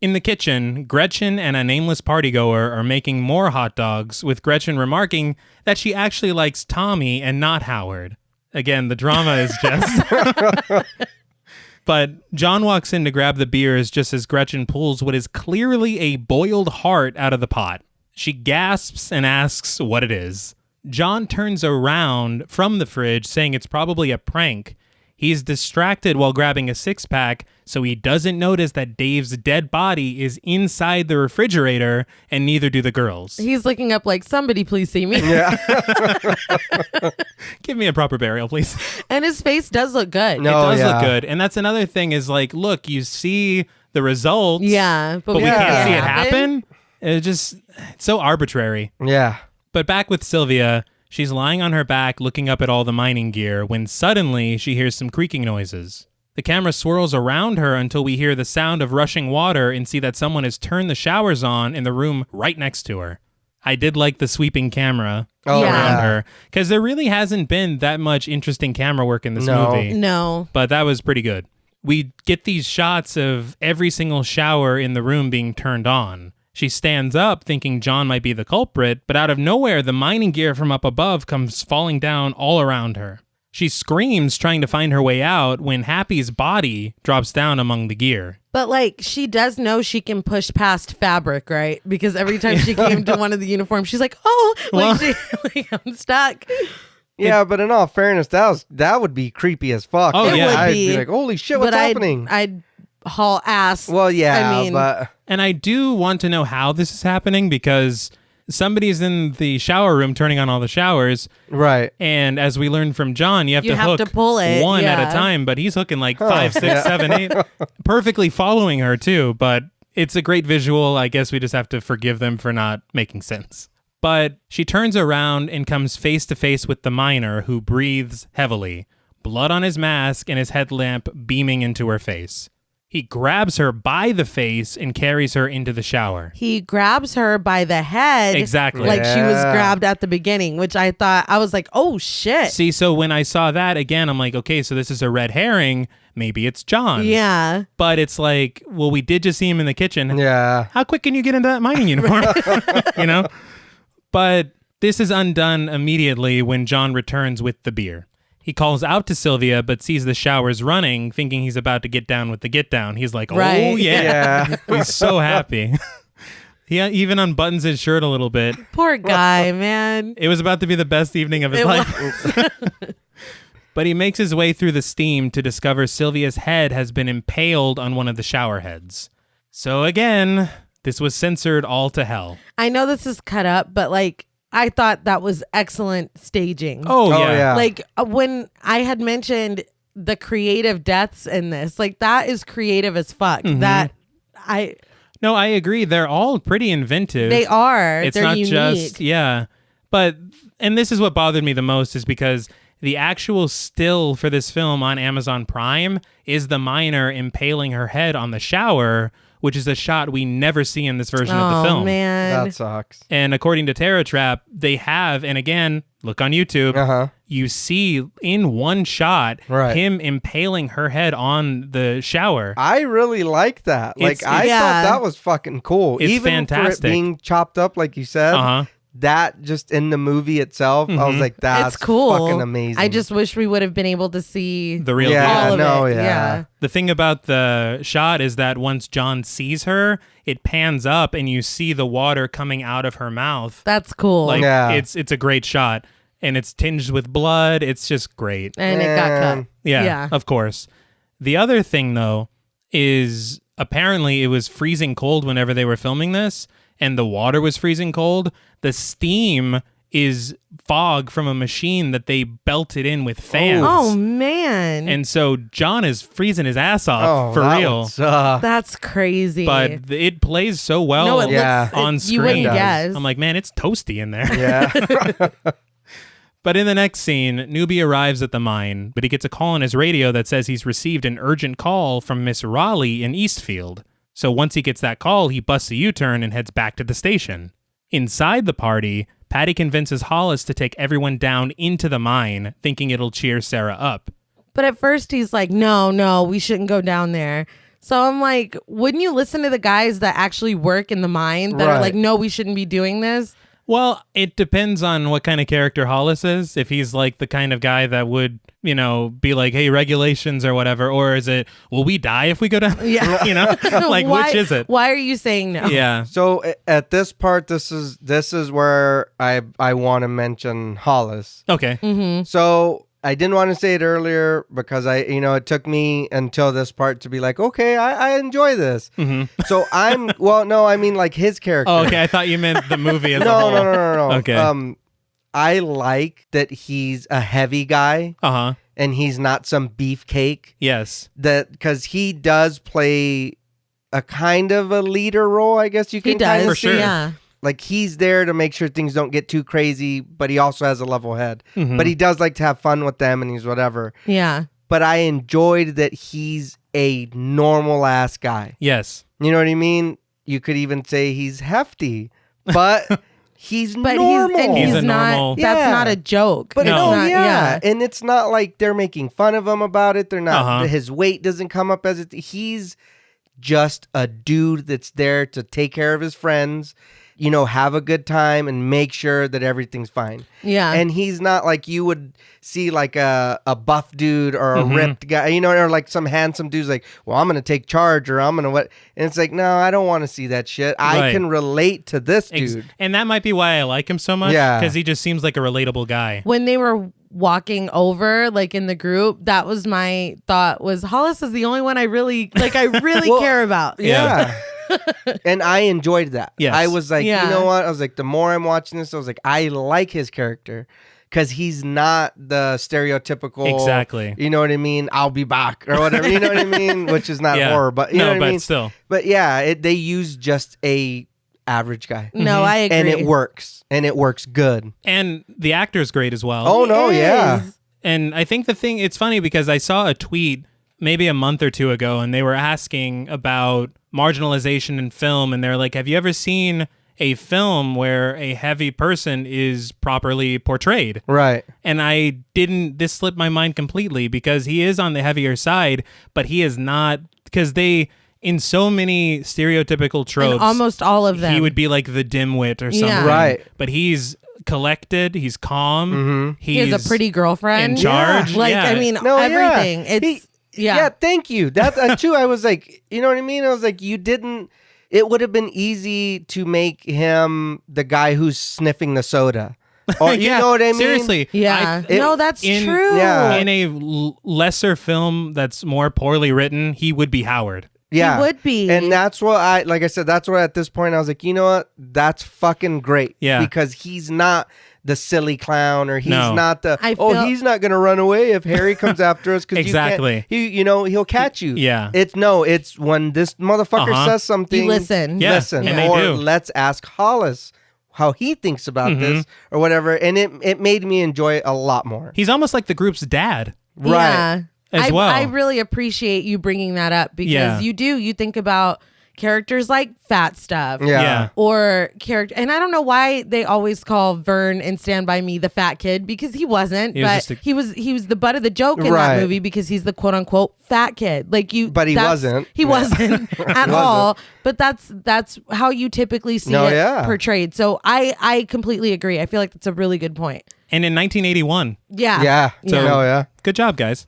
In the kitchen, Gretchen and a nameless partygoer are making more hot dogs, with Gretchen remarking that she actually likes Tommy and not Howard. Again, the drama is just... But John walks in to grab the beers just as Gretchen pulls what is clearly a boiled heart out of the pot. She gasps and asks what it is. John turns around from the fridge, saying it's probably a prank. He's distracted while grabbing a six-pack, so he doesn't notice that Dave's dead body is inside the refrigerator, and neither do the girls. He's looking up like, somebody please see me. Give me a proper burial, please. And his face does look good. No. It Oh, does yeah. look good. And that's another thing is like, look, you see the results, Yeah, but we Yeah. can't see it happen. It's so arbitrary. yeah. But back with Sylvia, she's lying on her back looking up at all the mining gear when suddenly she hears some creaking noises. The camera swirls around her until we hear the sound of rushing water and see that someone has turned the showers on in the room right next to her. I did like the sweeping camera Oh, Yeah. around yeah. her because there really hasn't been that much interesting camera work in this No. movie. No. But that was pretty good. We get these shots of every single shower in the room being turned on. She stands up thinking John might be the culprit, but out of nowhere, the mining gear from up above comes falling down all around her. She screams trying to find her way out when Happy's body drops down among the gear. But like, she does know she can push past fabric, right? Because every time she came to one of the uniforms, she's like, "Oh, like, like I'm stuck." Yeah, but in all fairness, that would be creepy as fuck. Oh, It yeah. would I'd be. be like, holy shit, what's But happening? I'd haul ass. Well, yeah, I mean, but And I do want to know how this is happening because somebody's in the shower room turning on all the showers. right. And as we learned from John, you have to hook pull it, one at yeah. a time, but he's hooking like 5, 6, Yeah. 7, 8, perfectly following her too. But it's a great visual. I guess we just have to forgive them for not making sense. But she turns around and comes face to face with the miner who breathes heavily, blood on his mask and his headlamp beaming into her face. He grabs her by the face and carries her into the shower. He grabs her by the head. Exactly. Like she was Yeah. grabbed at the beginning, which I thought, I was like, oh shit. See, so when I saw that again, I'm like, okay, so this is a red herring. Maybe it's John. Yeah. But it's like, well, we did just see him in the kitchen. Yeah. How quick can you get into that mining uniform? You know? But this is undone immediately when John returns with the beer. He calls out to Sylvia, but sees the showers running, thinking he's about to get down with the get down. He's like, oh, Right. yeah. Yeah. He's so happy. He even unbuttons his shirt a little bit. Poor guy, man. It was about to be the best evening of his life. But he makes his way through the steam to discover Sylvia's head has been impaled on one of the shower heads. So again, this was censored all to hell. I know this is cut up, but like, I thought that was excellent staging. Oh yeah. Like when I had mentioned the creative deaths in this, like that is creative as fuck. No, I agree. They're all pretty inventive. They are. It's They're not unique. just, But, and this is what bothered me the most, is because the actual still for this film on Amazon Prime is the miner impaling her head on the shower, which is a shot we never see in this version of the film. Oh, man. That sucks. And according to Terror Trap, they have, and again, look on YouTube, you see in one shot him impaling her head on the shower. I really like that. I thought that was fucking cool. It's Even fantastic. for it being chopped up, like you said. That just in the movie itself, I was like, that's it's cool. fucking amazing. I just wish we would have been able to see the real all deal. of it. Yeah. The thing about the shot is that once John sees her, it pans up and you see the water coming out of her mouth. That's cool. It's a great shot, and it's tinged with blood. It's just great. And it got cut. Yeah, of course. The other thing, though, is apparently it was freezing cold whenever they were filming this, and the water was freezing cold. The steam is fog from a machine that they belted in with fans. Oh, man. And so John is freezing his ass off for real. That's crazy. But it plays so well on screen. You wouldn't guess. I'm like, man, it's toasty in there. Yeah. But in the next scene, Newbie arrives at the mine, but he gets a call on his radio that says he's received an urgent call from Miss Raleigh in Eastfield. So once he gets that call, he busts a U-turn and heads back to the station. Inside the party, Patty convinces Hollis to take everyone down into the mine, thinking it'll cheer Sarah up. But at first he's like, no, we shouldn't go down there. So I'm like, wouldn't you listen to the guys that actually work in the mine that are like, no, we shouldn't be doing this? Well, it depends on what kind of character Hollis is. If he's like the kind of guy that would, be like, hey, regulations or whatever. Or is it, will we die if we go down? Yeah. Like, which is it? Why are you saying no? Yeah. So at this part, this is where I want to mention Hollis. Okay. Mm-hmm. So I didn't want to say it earlier because it took me until this part to be like, okay, I enjoy this. Mm-hmm. So I mean like his character. Oh, okay. I thought you meant the movie as a whole. No. Okay. I like that he's a heavy guy. Uh-huh. And he's not some beefcake. Yes. Because he does play a kind of a leader role, I guess you can kind of for sure. Yeah. Like he's there to make sure things don't get too crazy, but he also has a level head. Mm-hmm. But he does like to have fun with them and he's whatever. Yeah. But I enjoyed that he's a normal ass guy. Yes. You know what I mean? You could even say he's hefty, but he's But normal. He's a not, normal- that's not a joke. But It's not, yeah. And it's not like they're making fun of him about it. They're not, his weight doesn't come up as it. He's just a dude that's there to take care of his friends, have a good time and make sure that everything's fine. Yeah. And he's not like you would see like a buff dude or a ripped guy, or like some handsome dude's like, well, I'm going to take charge or I'm going to what. And it's like, no, I don't want to see that shit. I can relate to this dude. And that might be why I like him so much. Yeah. Because he just seems like a relatable guy. When they were walking over, like in the group, that was my thought, was Hollis is the only one I really care about. Yeah. And I enjoyed that. Yes. I was like, you know what? I was like, the more I'm watching this, I was like, I like his character because he's not the stereotypical. Exactly. You know what I mean? I'll be back or whatever. You know what I mean? Which is not horror, but you know what I mean? Still. But yeah, they use just a average guy. No, I agree. And it works. And it works good. And the actor's great as well. Oh, no, yeah. And I think it's funny because I saw a tweet maybe a month or two ago and they were asking about marginalization in film. And they're like, have you ever seen a film where a heavy person is properly portrayed? Right. And this slipped my mind completely because he is on the heavier side, but he is not, because in so many stereotypical tropes, and almost all of them, he would be like the dimwit or something. Yeah. Right. But he's collected, he's calm, Mm-hmm. he has a pretty girlfriend in charge. Yeah. Like, Yeah. I mean, No, everything. It's Yeah, thank you. That too. I was like, you know what I mean? I was like, it would have been easy to make him the guy who's sniffing the soda. Or, you know what I mean? Seriously. Yeah. No, that's true. Yeah. In a lesser film that's more poorly written, he would be Howard. Yeah. He would be. And that's what like I said, that's what at this point I was like, you know what? That's fucking great. Yeah. Because he's not the silly clown, or he's not the, he's not going to run away if Harry comes after us. Cause exactly. He'll catch you. Yeah. It's when this motherfucker says something. You listen. Yeah. Listen. And they or do. let's ask Hollis how he thinks about this or whatever. And it made me enjoy it a lot more. He's almost like the group's dad. Right. Yeah. As well. I really appreciate you bringing that up because you think about characters like Fat Stuff. Yeah. Or character, and I don't know why they always call Vern in Stand By Me the fat kid, because he wasn't, he was the butt of the joke in that movie because he's the quote unquote fat kid. Like but he wasn't. He wasn't at all. But that's how you typically see it portrayed. So I completely agree. I feel like that's a really good point. And in 1981. Yeah. So good job, guys.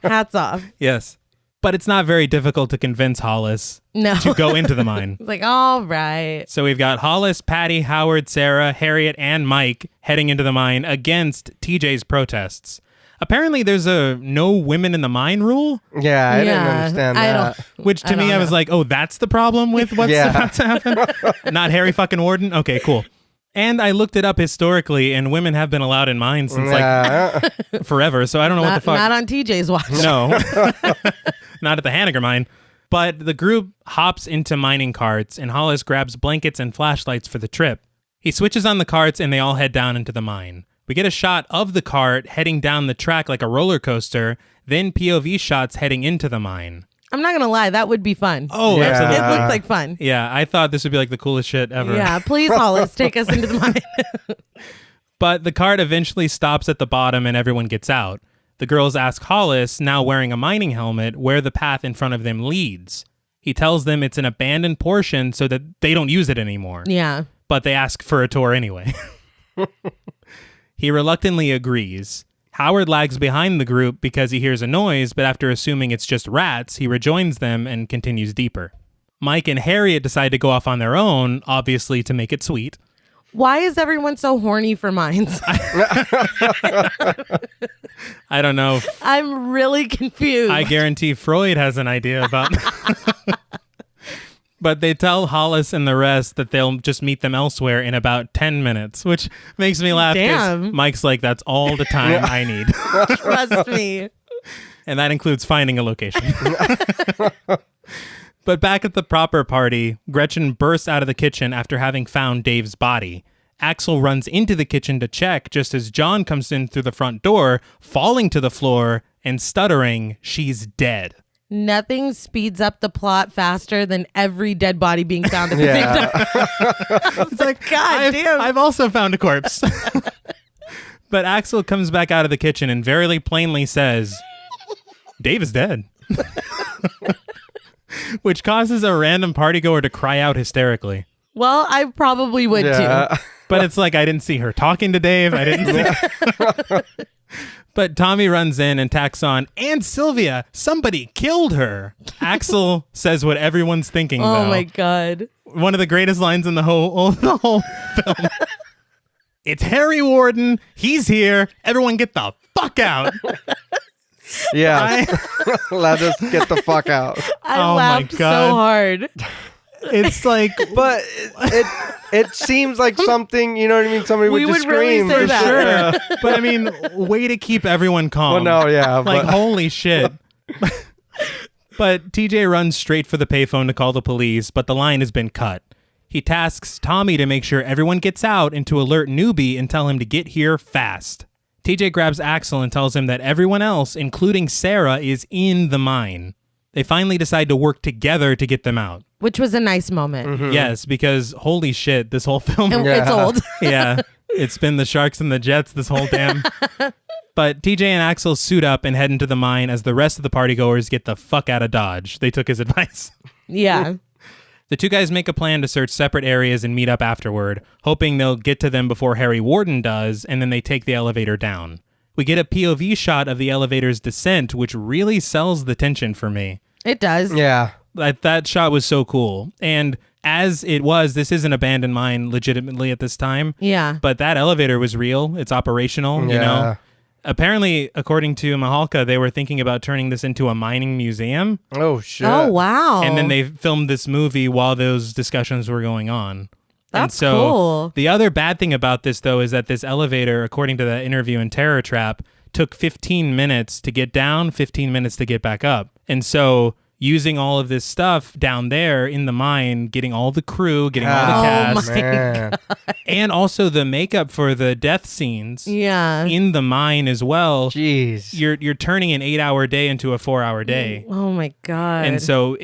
Hats off. Yes. But it's not very difficult to convince Hollis to go into the mine. It's like, all right. So we've got Hollis, Patty, Howard, Sarah, Harriet, and Mike heading into the mine against TJ's protests. Apparently there's a no women in the mine rule. Yeah, I didn't understand that. Which to me, I was like, oh, that's the problem with what's about to happen? Not Harry fucking Warden? Okay, cool. And I looked it up historically, and women have been allowed in mines since like forever. So I don't know what the fuck. Not on TJ's watch. No, not at the Hanniger mine. But the group hops into mining carts, and Hollis grabs blankets and flashlights for the trip. He switches on the carts, and they all head down into the mine. We get a shot of the cart heading down the track like a roller coaster, then POV shots heading into the mine. I'm not going to lie. That would be fun. Oh, absolutely. It looked like fun. Yeah, I thought this would be like the coolest shit ever. Yeah, please, Hollis, take us into the mine. But the cart eventually stops at the bottom and everyone gets out. The girls ask Hollis, now wearing a mining helmet, where the path in front of them leads. He tells them it's an abandoned portion so that they don't use it anymore. Yeah. But they ask for a tour anyway. He reluctantly agrees. Howard lags behind the group because he hears a noise, but after assuming it's just rats, he rejoins them and continues deeper. Mike and Harriet decide to go off on their own, obviously to make it sweet. Why is everyone so horny for mines? I don't know. I'm really confused. I guarantee Freud has an idea about... But they tell Hollis and the rest that they'll just meet them elsewhere in about 10 minutes, which makes me laugh because Mike's like, that's all the time I need. Trust me. And that includes finding a location. But back at the proper party, Gretchen bursts out of the kitchen after having found Dave's body. Axel runs into the kitchen to check just as John comes in through the front door, falling to the floor and stuttering, she's dead. Nothing speeds up the plot faster than every dead body being found at the same time. It's like, God damn. I've also found a corpse. But Axel comes back out of the kitchen and very plainly says, Dave is dead. Which causes a random partygoer to cry out hysterically. Well, I probably would too. But it's like, I didn't see her talking to Dave. I didn't see... But Tommy runs in and tacks on, and Sylvia, somebody killed her. Axel says what everyone's thinking, though. Oh, my God. One of the greatest lines in the whole film. It's Harry Warden. He's here. Everyone get the fuck out. Yeah. Let us get the fuck out. I laughed so hard. It's like... But it seems like something, you know what I mean? Somebody would just scream. Really say that. Sure. Yeah. But I mean, way to keep everyone calm. Well, no, yeah. Like, holy shit. But TJ runs straight for the payphone to call the police, but the line has been cut. He tasks Tommy to make sure everyone gets out and to alert Newbie and tell him to get here fast. TJ grabs Axel and tells him that everyone else, including Sarah, is in the mine. They finally decide to work together to get them out. Which was a nice moment. Mm-hmm. Yes, because holy shit, this whole film... It's old. Yeah, it's been the Sharks and the Jets this whole damn... But TJ and Axel suit up and head into the mine as the rest of the partygoers get the fuck out of Dodge. They took his advice. Yeah. The two guys make a plan to search separate areas and meet up afterward, hoping they'll get to them before Harry Warden does, and then they take the elevator down. We get a POV shot of the elevator's descent, which really sells the tension for me. It does. Yeah. That shot was so cool. And as it was, this is an abandoned mine legitimately at this time. Yeah. But that elevator was real. It's operational, you know? Apparently, according to Mihalka, they were thinking about turning this into a mining museum. Oh, shit. Oh, wow. And then they filmed this movie while those discussions were going on. That's and so cool. The other bad thing about this, though, is that this elevator, according to that interview in Terror Trap, took 15 minutes to get down, 15 minutes to get back up. And so using all of this stuff down there in the mine, getting all the crew, getting all the cast, my and also the makeup for the death scenes Yeah. in the mine as well. Jeez. You're turning an 8-hour day into a 4-hour day. Oh my God. And so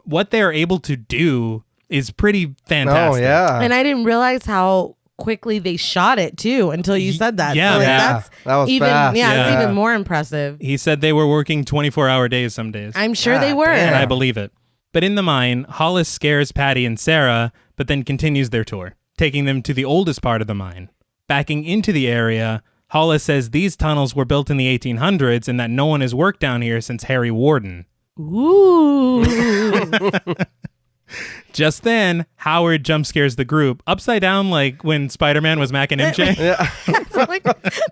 what they're able to do is pretty fantastic. Oh, yeah. And I didn't realize how quickly they shot it too until you said that. Yeah, so, like, yeah. that's That was even fast. it's Yeah. even more impressive. He said they were working 24-hour days some days. I'm sure they God were. damn. And I believe it. But in the mine, Hollis scares Patty and Sarah, but then continues their tour, taking them to the oldest part of the mine. Backing into the area, Hollis says these tunnels were built in the 1800s and that no one has worked down here since Harry Warden. Ooh. Just then, Howard jump scares the group, upside down like when Spider-Man was Mac and MJ. So, like,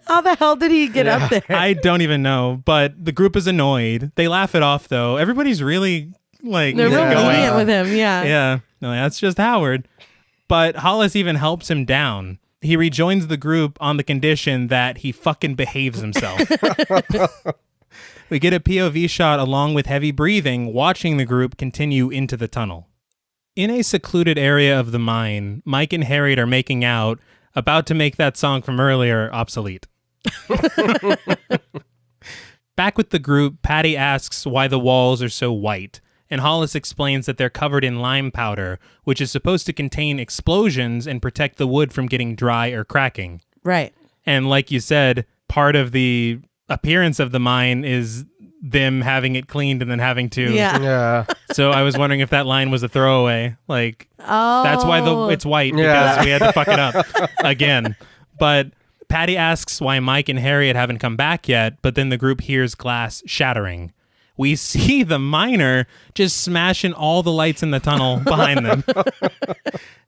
how the hell did he get up there? I don't even know, but the group is annoyed. They laugh it off, though. Everybody's really, like, They're real going. lenient with him. Yeah. Yeah, no, that's just Howard. But Hollis even helps him down. He rejoins the group on the condition that he fucking behaves himself. We get a POV shot along with heavy breathing, watching the group continue into the tunnel. In a secluded area of the mine, Mike and Harriet are making out, about to make that song from earlier obsolete. Back with the group, Patty asks why the walls are so white, and Hollis explains that they're covered in lime powder, which is supposed to contain explosions and protect the wood from getting dry or cracking. Right. And like you said, part of the appearance of the mine is them having it cleaned and then having to... Yeah. Yeah. So I was wondering if that line was a throwaway. Like, Oh. that's why it's white, because we had to fuck it up again. But Patty asks why Mike and Harriet haven't come back yet, but then the group hears glass shattering. We see the miner just smashing all the lights in the tunnel behind them.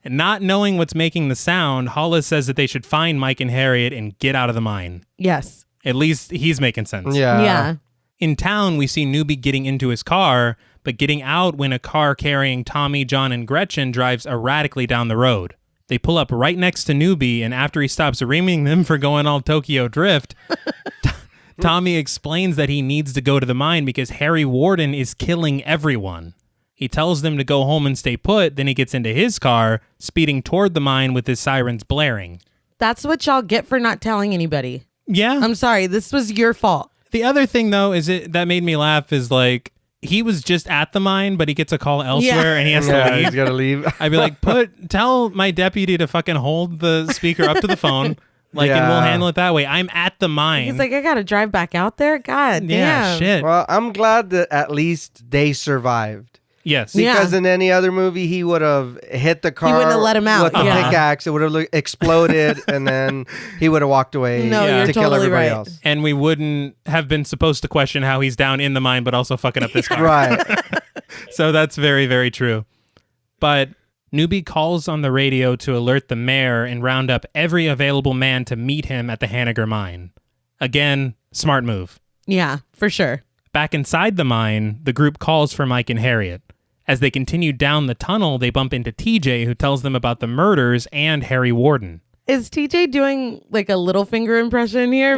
And not knowing what's making the sound, Hollis says that they should find Mike and Harriet and get out of the mine. Yes. At least he's making sense. Yeah. Yeah. In town, we see Newbie getting into his car, but getting out when a car carrying Tommy, John, and Gretchen drives erratically down the road. They pull up right next to Newbie, and after he stops reaming them for going all Tokyo Drift, Tommy explains that he needs to go to the mine because Harry Warden is killing everyone. He tells them to go home and stay put, then he gets into his car, speeding toward the mine with his sirens blaring. That's what y'all get for not telling anybody. Yeah. I'm sorry. This was your fault. The other thing, though, that made me laugh is like, he was just at the mine, but he gets a call elsewhere and he has to Yeah, leave. he's got to leave. I'd be like, tell my deputy to fucking hold the speaker up to the phone, like, and we'll Yeah. handle it that way. I'm at the mine. He's like, I got to drive back out there? God yeah, damn. shit. Well, I'm glad that at least they survived. Yes. Yeah. Because in any other movie, he would have hit the car. wouldn't have let him out, with the yeah. pickaxe. It would have exploded, and then he would have walked away No, you're to kill totally everybody right. else. And we wouldn't have been supposed to question how he's down in the mine, but also fucking up this car. Right. So that's very, very true. But Newbie calls on the radio to alert the mayor and round up every available man to meet him at the Hanniger mine. Again, smart move. Yeah, for sure. Back inside the mine, the group calls for Mike and Harriet. As they continue down the tunnel, they bump into TJ, who tells them about the murders and Harry Warden. Is TJ doing like a little finger impression here?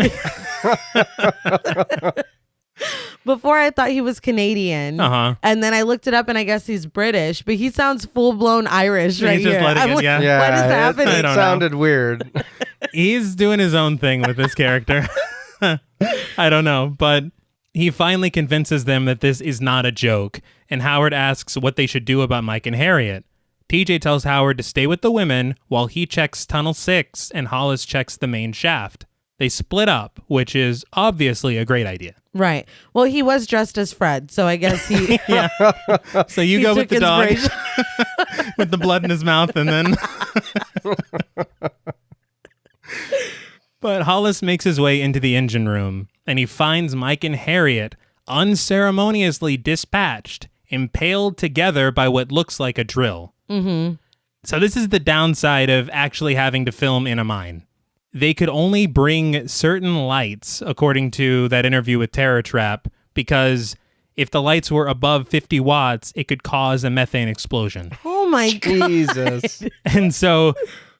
Before I thought he was Canadian. Uh-huh. And then I looked it up and I guess he's British, but he sounds full blown Irish right He's just here. letting I'm it, like, yeah. Yeah. what is happening? I It don't know. sounded weird. He's doing his own thing with this character. I don't know, but he finally convinces them that this is not a joke, and Howard asks what they should do about Mike and Harriet. TJ tells Howard to stay with the women while he checks Tunnel 6 and Hollis checks the main shaft. They split up, which is obviously a great idea. Right. Well, he was dressed as Fred, so I guess he Yeah. So you he go with took the dog inspiration. with the blood in his mouth, and then... But Hollis makes his way into the engine room, and he finds Mike and Harriet unceremoniously dispatched impaled together by what looks like a drill. Mm-hmm. So this is the downside of actually having to film in a mine. They could only bring certain lights, according to that interview with Terror Trap, because if the lights were above 50 watts, it could cause a methane explosion. Oh my God. Jesus. And so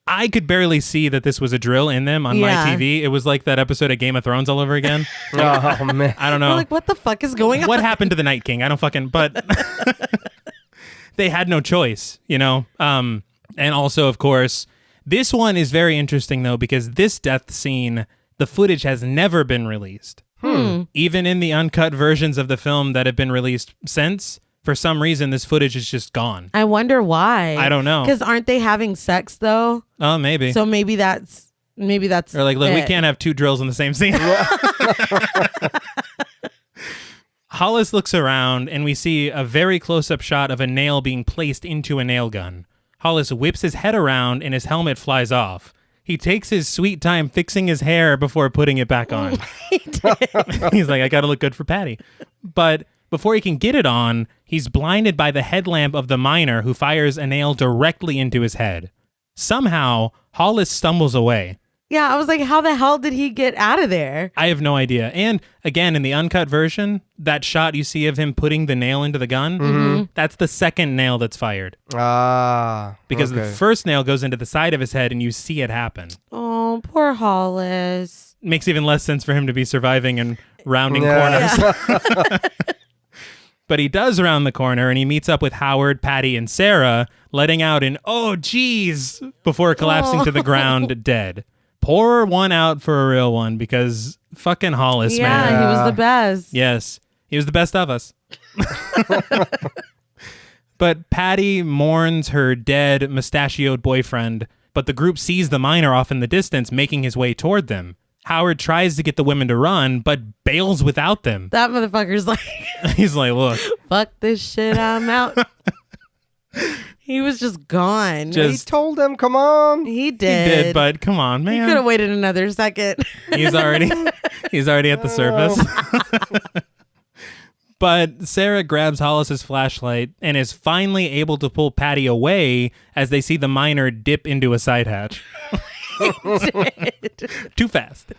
I could barely see that this was a drill in them on my TV. It was like that episode of Game of Thrones all over again. Oh, man. I don't know. We're like, what the fuck is going on? What happened to the Night King? I don't fucking... But they had no choice, you know? And also, of course, this one is very interesting, though, because this death scene, the footage has never been released. Even in the uncut versions of the film that have been released since, for some reason, this footage is just gone. I wonder why. I don't know. Because aren't they having sex, though? Oh, maybe. So maybe that's Or like, look, we can't have two drills in the same scene. Hollis looks around, and we see a very close-up shot of a nail being placed into a nail gun. Hollis whips his head around, and his helmet flies off. He takes his sweet time fixing his hair before putting it back on. He's like, I gotta look good for Patty. But before he can get it on, he's blinded by the headlamp of the miner who fires a nail directly into his head. Somehow, Hollis stumbles away. Yeah, I was like, how the hell did he get out of there? I have no idea. And again, in the uncut version, that shot you see of him putting the nail into the gun, that's the second nail that's fired. Because the first nail goes into the side of his head and you see it happen. Oh, poor Hollis. Makes even less sense for him to be surviving and rounding corners. Yeah. But he does round the corner and he meets up with Howard, Patty, and Sarah, letting out an, oh, geez, before collapsing to the ground dead. Pour one out for a real one because fucking Hollis, man. Yeah, he was the best. Yes, he was the best of us. But Patty mourns her dead, mustachioed boyfriend, but the group sees the miner off in the distance making his way toward them. Howard tries to get the women to run, but bails without them. That motherfucker's like... He's like, look. Fuck this shit, I'm out. He was just gone. He told them, come on. He did. He did, but come on, man. He could have waited another second. He's already at the surface. But Sarah grabs Hollis's flashlight and is finally able to pull Patty away as they see the miner dip into a side hatch. Too fast.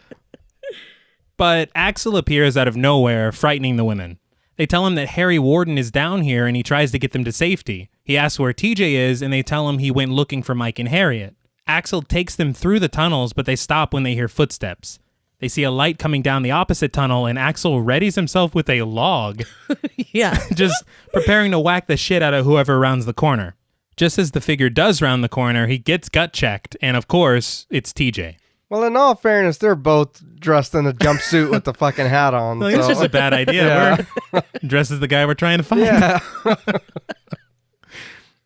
But Axel appears out of nowhere, frightening the women. They tell him that Harry Warden is down here and he tries to get them to safety. He asks where TJ is and they tell him he went looking for Mike and Harriet. Axel takes them through the tunnels, but they stop when they hear footsteps. They see a light coming down the opposite tunnel and Axel readies himself with a log. Yeah. Just preparing to whack the shit out of whoever rounds the corner. Just as the figure does round the corner, he gets gut checked, and of course, it's TJ. Well, in all fairness, they're both dressed in a jumpsuit with the fucking hat on. Like, it's just a bad idea. Yeah. We're dressed as the guy we're trying to find. Yeah.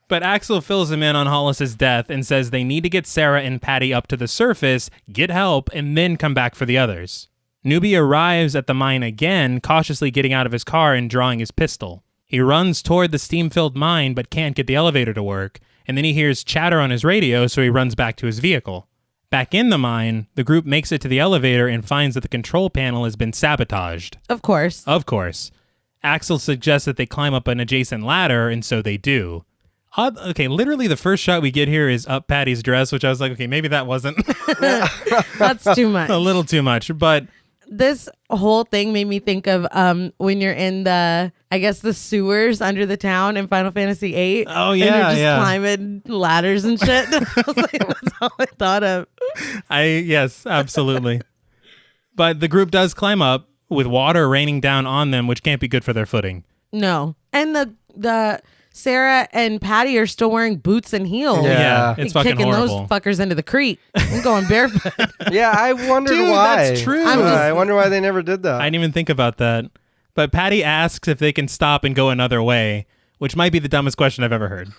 But Axel fills him in on Hollis's death and says they need to get Sarah and Patty up to the surface, get help, and then come back for the others. Newbie arrives at the mine again, cautiously getting out of his car and drawing his pistol. He runs toward the steam-filled mine but can't get the elevator to work, and then he hears chatter on his radio, so he runs back to his vehicle. Back in the mine, the group makes it to the elevator and finds that the control panel has been sabotaged. Of course. Of course. Axel suggests that they climb up an adjacent ladder, and so they do. Okay, literally the first shot we get here is up Patty's dress, which I was like, okay, maybe that wasn't That's too much. a little too much, but... This whole thing made me think of when you're in the sewers under the town in Final Fantasy VIII. Oh, yeah, and you're just yeah. climbing ladders and shit. I was like, that's all I thought of. Yes, absolutely. But the group does climb up with water raining down on them, which can't be good for their footing. No. And the Sarah and Patty are still wearing boots and heels. Yeah, it's fucking kicking horrible. those fuckers into the creek. I'm going barefoot. Yeah, I wondered Dude, why. that's true. I wonder why they never did that. I didn't even think about that. But Patty asks if they can stop and go another way, which might be the dumbest question I've ever heard.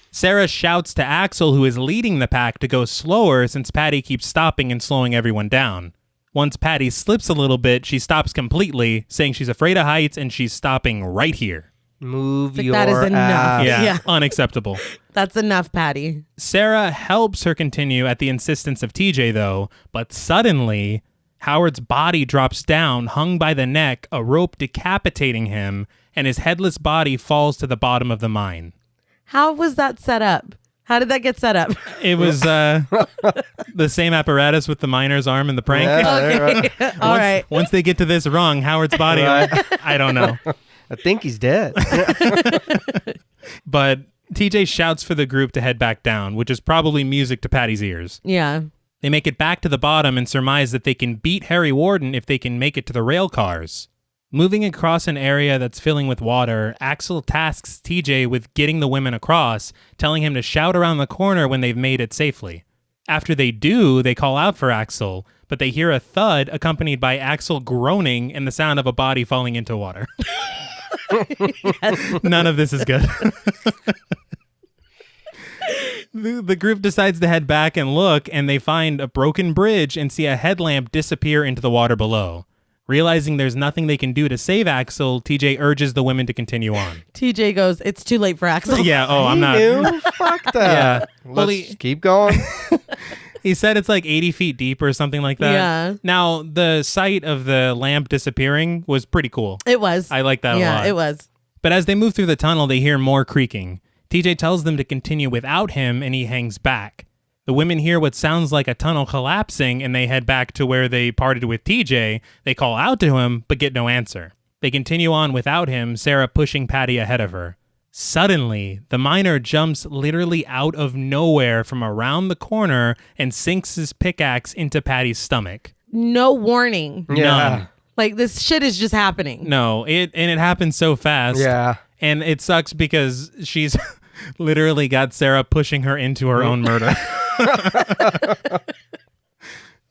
Sarah shouts to Axel, who is leading the pack, to go slower since Patty keeps stopping and slowing everyone down. Once Patty slips a little bit, she stops completely, saying she's afraid of heights and she's stopping right here. Move Like, your that is enough. ass. Yeah, unacceptable. That's enough, Patty. Sarah helps her continue at the insistence of TJ, though, but suddenly Howard's body drops down, hung by the neck, a rope decapitating him, and his headless body falls to the bottom of the mine. How was that set up? How did that get set up? It was the same apparatus with the miner's arm and the prank. Yeah, Okay. All right. Once they get to this rung, Howard's body, I don't know. I think he's dead. But TJ shouts for the group to head back down, which is probably music to Patty's ears. Yeah. They make it back to the bottom and surmise that they can beat Harry Warden if they can make it to the rail cars. Moving across an area that's filling with water, Axel tasks TJ with getting the women across, telling him to shout around the corner when they've made it safely. After they do, they call out for Axel, but they hear a thud accompanied by Axel groaning and the sound of a body falling into water. Yes. None of this is good. The group decides to head back and look, and they find a broken bridge and see a headlamp disappear into the water below. Realizing there's nothing they can do to save Axel, TJ urges the women to continue on. TJ goes, it's too late for Axel. Yeah, I'm He not. knew? Fuck that. Yeah. Let's keep going. He said it's like 80 feet deep or something like that. Yeah. Now, the sight of the lamp disappearing was pretty cool. It was. I like that a lot. Yeah, it was. But as they move through the tunnel, they hear more creaking. TJ tells them to continue without him, and he hangs back. The women hear what sounds like a tunnel collapsing, and they head back to where they parted with TJ. They call out to him, but get no answer. They continue on without him, Sarah pushing Patty ahead of her. Suddenly, the miner jumps literally out of nowhere from around the corner and sinks his pickaxe into Patty's stomach. No warning. Yeah. None. Like, this shit is just happening. No, it happens so fast. Yeah. And it sucks because she's literally got Sarah pushing her into her own murder.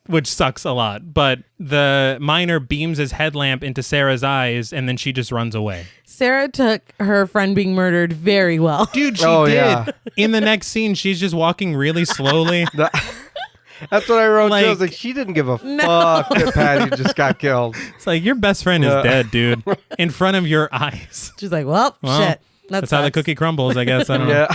Which sucks a lot. But the miner beams his headlamp into Sarah's eyes, and then she just runs away. Sarah took her friend being murdered very well. Dude, she Oh, did. yeah. In the next scene, she's just walking really slowly. That's what I wrote. Like- too. I was like, she didn't give a fuck that Patty just got killed. It's like, your best friend is Yeah. dead, dude. In front of your eyes. She's like, well, shit. That's how the cookie crumbles, I guess. I don't know.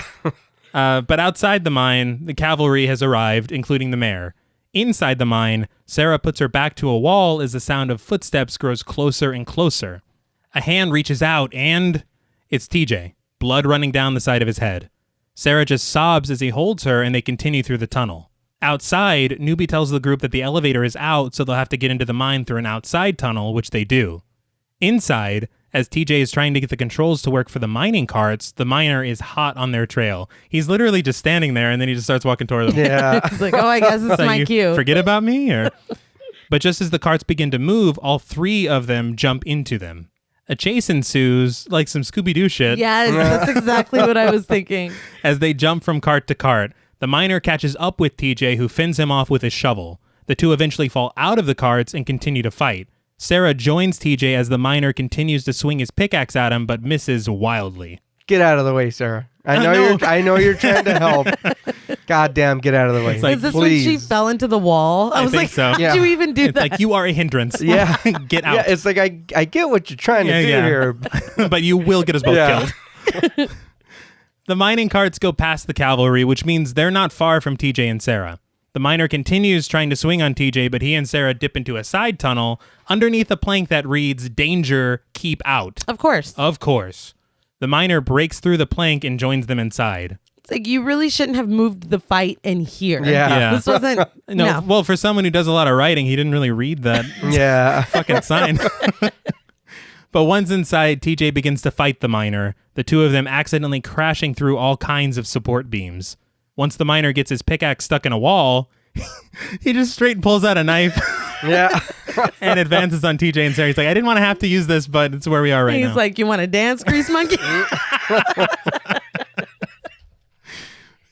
Yeah. But outside the mine, the cavalry has arrived, including the mayor. Inside the mine, Sarah puts her back to a wall as the sound of footsteps grows closer and closer. A hand reaches out, and it's TJ, blood running down the side of his head. Sarah just sobs as he holds her, and they continue through the tunnel. Outside, Newbie tells the group that the elevator is out, so they'll have to get into the mine through an outside tunnel, which they do. Inside, as TJ is trying to get the controls to work for the mining carts, the miner is hot on their trail. He's literally just standing there, and then he just starts walking toward them. Yeah. It's like, oh, I guess it's Like, my you cue. Forget about me? Or... But just as the carts begin to move, all three of them jump into them. A chase ensues, like some Scooby-Doo shit. Yes, that's exactly what I was thinking. As they jump from cart to cart, the miner catches up with TJ, who fends him off with his shovel. The two eventually fall out of the carts and continue to fight. Sarah joins TJ as the miner continues to swing his pickaxe at him, but misses wildly. Get out of the way, Sarah. I know No. I know you're trying to help. Goddamn, get out of the way. like, Is this please. when she fell into the wall? I was think like, so. how did Yeah. you even do It's that? like, you are a hindrance. Yeah. Get out. Yeah, it's like I get what you're trying to do here. But you will get us both Yeah. killed. The mining carts go past the cavalry, which means they're not far from TJ and Sarah. The miner continues trying to swing on TJ, but he and Sarah dip into a side tunnel underneath a plank that reads, "Danger, keep out." Of course. Of course. The miner breaks through the plank and joins them inside. It's like, you really shouldn't have moved the fight in here. Yeah. Yeah. This wasn't. No. Well, for someone who does a lot of writing, he didn't really read that Yeah. fucking sign. But once inside, TJ begins to fight the miner, the two of them accidentally crashing through all kinds of support beams. Once the miner gets his pickaxe stuck in a wall, he just straight pulls out a knife Yeah. and advances on TJ and Sarah. He's like, I didn't want to have to use this, but it's where we are right He's now. like, you want to dance, Grease Monkey?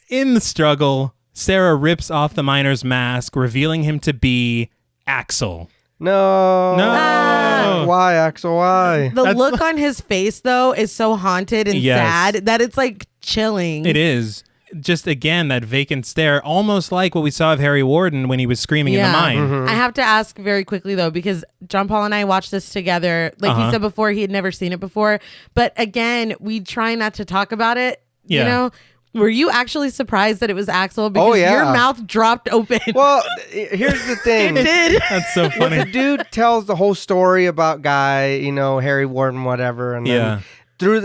In the struggle, Sarah rips off the miner's mask, revealing him to be Axel. No. No. Why, Axel? Why? The That's- look on his face, though, is so haunted and Yes. sad that it's like chilling. It is. Just again, that vacant stare, almost like what we saw of Harry Warden when he was screaming in the mine. Mm-hmm. I have to ask very quickly, though, because John Paul and I watched this together. Like he said before, he had never seen it before. But again, we try not to talk about it, Yeah. you know? Were you actually surprised that it was Axel? Because yeah. your mouth dropped open. Well, here's the thing. It did. That's so When funny. the dude tells the whole story about Guy, Harry Warden, whatever, and then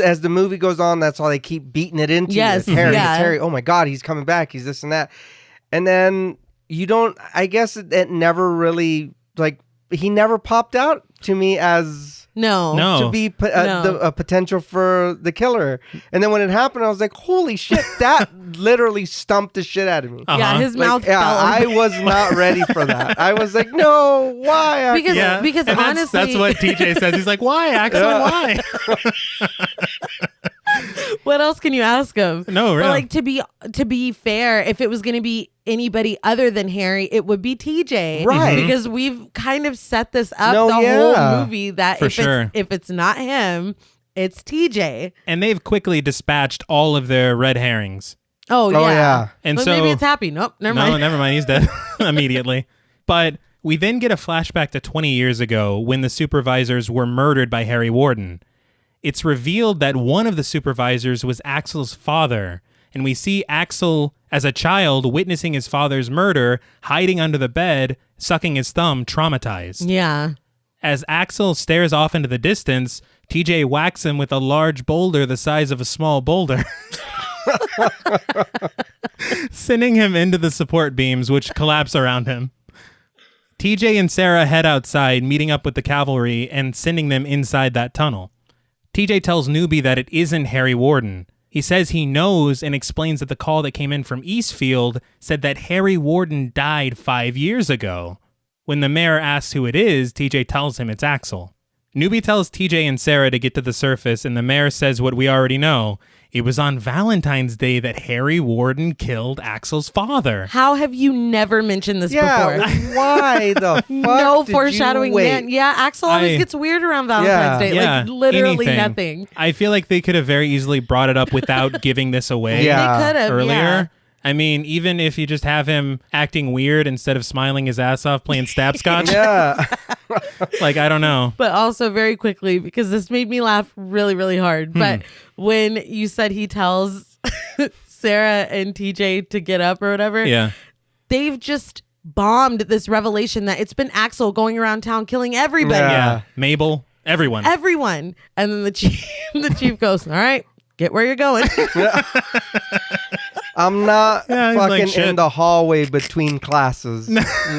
as the movie goes on, that's all they keep beating it into. Yes, It's Harry, yeah. it's Harry. Oh my God, he's coming back. He's this and that. And then you don't, I guess it never really, like, he never popped out to me as... No. to be a potential for the killer. And then when it happened, I was like, holy shit, that literally stumped the shit out of me. Yeah, his mouth fell I open. was not ready for that. I was like, no, why? Because and honestly... that's what TJ says. He's like, why, Axel? Why? What else can you ask him? No, really. But like to be fair, if it was going to be anybody other than Harry, it would be TJ, Right? Because we've kind of set this up No, the yeah. whole movie that For if sure. if it's not him, it's TJ. And they've quickly dispatched all of their red herrings. Oh yeah. yeah. And But so maybe it's Happy. Nope, never mind. No, never mind. He's dead immediately. But we then get a flashback to 20 years ago when the supervisors were murdered by Harry Warden. It's revealed that one of the supervisors was Axel's father, and we see Axel as a child witnessing his father's murder, hiding under the bed, sucking his thumb, traumatized. Yeah. As Axel stares off into the distance, TJ whacks him with a large boulder the size of a small boulder, sending him into the support beams, which collapse around him. TJ and Sarah head outside, meeting up with the cavalry and sending them inside that tunnel. TJ tells Newbie that it isn't Harry Warden. He says he knows and explains that the call that came in from Eastfield said that Harry Warden died 5 years ago. When the mayor asks who it is, TJ tells him it's Axel. Newbie tells TJ and Sarah to get to the surface, and the mayor says what we already know. It was on Valentine's Day that Harry Warden killed Axel's father. How have you never mentioned this Yeah, before? why the fuck No did foreshadowing. you wait? Man. Yeah, Axel always gets weird around Valentine's Day. Yeah, Like literally anything. nothing. I feel like they could have very easily brought it up without giving this away Yeah. They could have earlier. Yeah. I mean, even if you just have him acting weird instead of smiling his ass off playing stabscotch, Yeah. like, I don't know. But also very quickly, because this made me laugh really, really hard. But when you said he tells Sarah and TJ to get up or whatever, Yeah. they've just bombed this revelation that it's been Axel going around town killing everybody. Yeah. Mabel, everyone. Everyone. And then the chief goes, all right, get where you're going. I'm not Yeah, he's like, fucking shit. in the hallway between classes.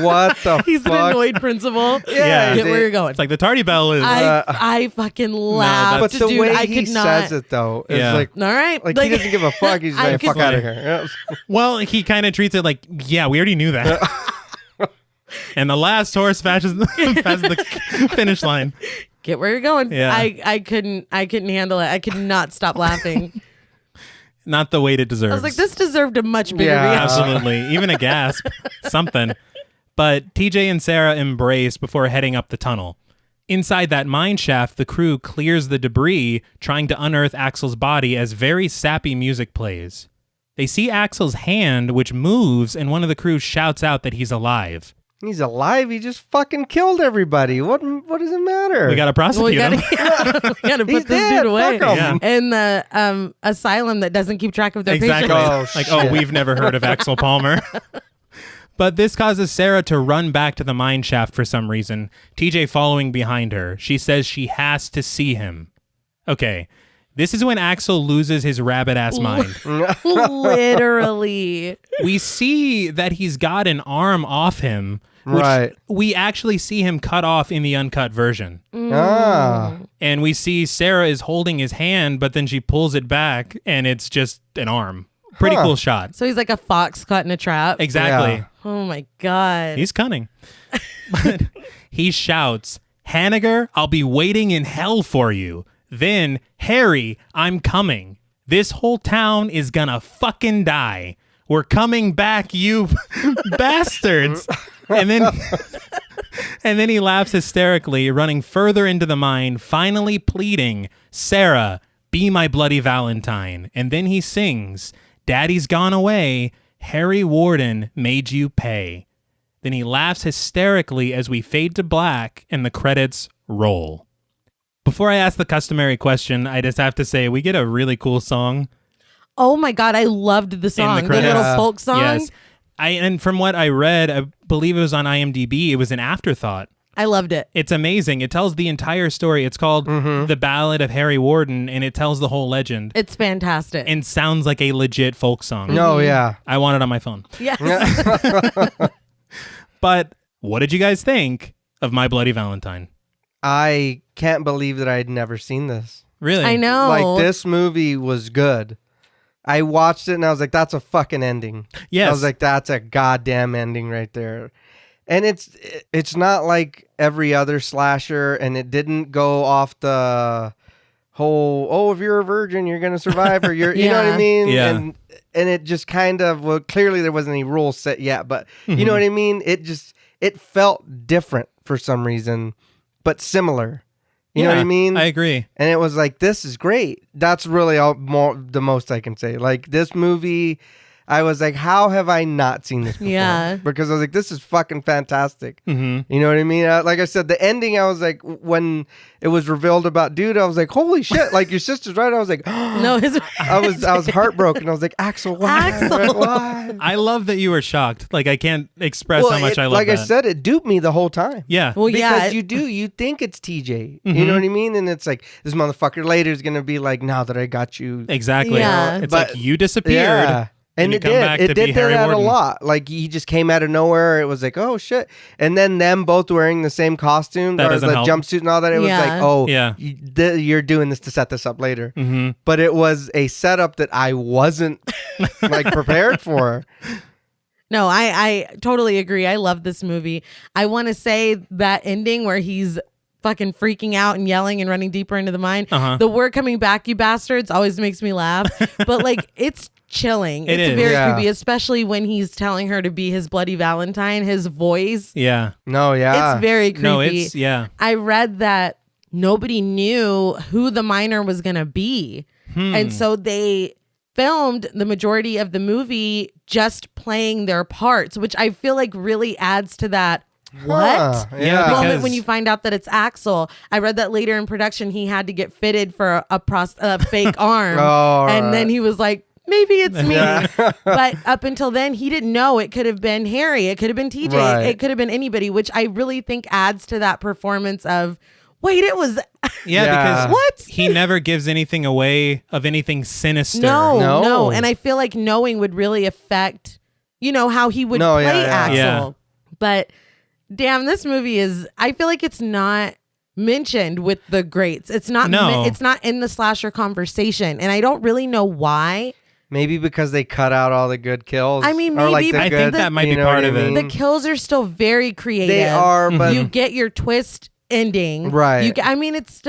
What the He's an fuck? annoyed principal. Yeah. Get where you're going. It's like the tardy bell is. I fucking laughed. But the dude, way I he could not. says it though is Yeah. like All right. he doesn't give a fuck. He's I like, could- fuck out of here. Yeah. Well, he kind of treats it like, yeah, we already knew that. And the last horse passes the finish line. Get where you're going. Yeah. I couldn't handle it. I could not stop laughing. Not the weight it deserves. I was like, this deserved a much bigger Yeah. reaction. Absolutely. Even a gasp. Something. But TJ and Sarah embrace before heading up the tunnel. Inside that mine shaft, the crew clears the debris, trying to unearth Axel's body as very sappy music plays. They see Axel's hand, which moves, and one of the crew shouts out that he's alive. He's alive. He just fucking killed everybody. What does it matter? We gotta Well, we prosecute him. gotta He's put this dead. dude away. Fuck him. him. In the asylum that doesn't keep track of their Exactly. patients. Oh, like, shit. we've never heard of Axel Palmer. But this causes Sarah to run back to the mine shaft for some reason, TJ following behind her. She says she has to see him. Okay, this is when Axel loses his rabbit-ass mind. Literally. We see that he's got an arm off him, which Right. we actually see him cut off in the uncut version. Ah. And we see Sarah is holding his hand, but then she pulls it back, and it's just an arm. Pretty Huh. cool shot. So he's like a fox caught in a trap. Exactly. Yeah. Oh my God. He's cunning. But he shouts, Hanniger, I'll be waiting in hell for you. Then, Harry, I'm coming. This whole town is gonna fucking die. We're coming back, you bastards. And then he laughs hysterically, running further into the mine, finally pleading, Sarah, be my bloody Valentine. And then he sings, Daddy's gone away. Harry Warden made you pay. Then he laughs hysterically as we fade to black and the credits roll. Before I ask the customary question, I just have to say we get a really cool song. Oh my God, I loved the song, the credits. little folk song. Yes. And from what I read, I believe it was on IMDb, it was an afterthought. I loved it. It's amazing. It tells the entire story. It's called The Ballad of Harry Warden, and it tells the whole legend. It's fantastic. And sounds like a legit folk song. No, yeah. I want it on my phone. Yes. But what did you guys think of My Bloody Valentine? I can't believe that I had never seen this. Really? I know. Like, this movie was good. I watched it and I was like, that's a fucking ending. Yes. I was like, that's a goddamn ending right there. And it's not like every other slasher, and it didn't go off the whole, oh, if you're a virgin, you're going to survive, or you're, you know what I mean? Yeah. And it just kind of, well, clearly there wasn't any rules set yet, but you know what I mean? It felt different for some reason, but similar. You know what I mean? I agree. And it was like, this is great. That's really the most I can say. Like, this movie, I was like, how have I not seen this before? Yeah. Because I was like, this is fucking fantastic. Mm-hmm. You know what I mean? Like I said, the ending, I was like, when it was revealed about dude, I was like, holy shit. Like, your sister's right. I was like, No, his I was heartbroken. I was like, Axel, why? Axel. Why? I love that you were shocked. Like, I can't express how much I love like that. I said, it duped me the whole time. Yeah. Well, Because yeah. you think it's TJ. You know what I mean? And it's like, this motherfucker later is going to be like, now that I got you. Exactly. Yeah. It's But- like you disappeared. Yeah. And you it come back did. to It be did Harry that Warden. a lot. Like, he just came out of nowhere. It was like, oh shit. And then them both wearing the same costume, That or doesn't the help. jumpsuit and all that. It was Yeah. like, oh, Yeah. you're doing this to set this up later. Mm-hmm. But it was a setup that I wasn't like prepared for. No, I totally agree. I love this movie. I want to say that ending where he's fucking freaking out and yelling and running deeper into the mine. The word coming back, you bastards, always makes me laugh. But like, it's chilling. It It's is. very Yeah. creepy, especially when he's telling her to be his bloody Valentine. His voice, Yeah. No, yeah. it's very creepy. No, it's, yeah. I read that nobody knew who the miner was going to be. And so they filmed the majority of the movie just playing their parts, which I feel like really adds to that. What? Huh, Yeah, yeah. because- Moment when you find out that it's Axel. I read that later in production he had to get fitted for a fake arm. Oh, and right. then he was like, maybe it's me. Yeah. But up until then, he didn't know. It could have been Harry. It could have been TJ. Right. It could have been anybody, which I really think adds to that performance of, wait, it was... Yeah, Yeah. because What? he never gives anything away of anything sinister. No. And I feel like knowing would really affect, how he would play Axel. Yeah. But damn, this movie is, I feel like it's not mentioned with the greats. It's not, No. it's not in the slasher conversation. And I don't really know why. Maybe because they cut out all the good kills. I mean, Or, like, maybe, the I good, think that might be you know part what I of it. mean? The kills are still very creative. They are, but You get your twist ending. Right. I mean, it's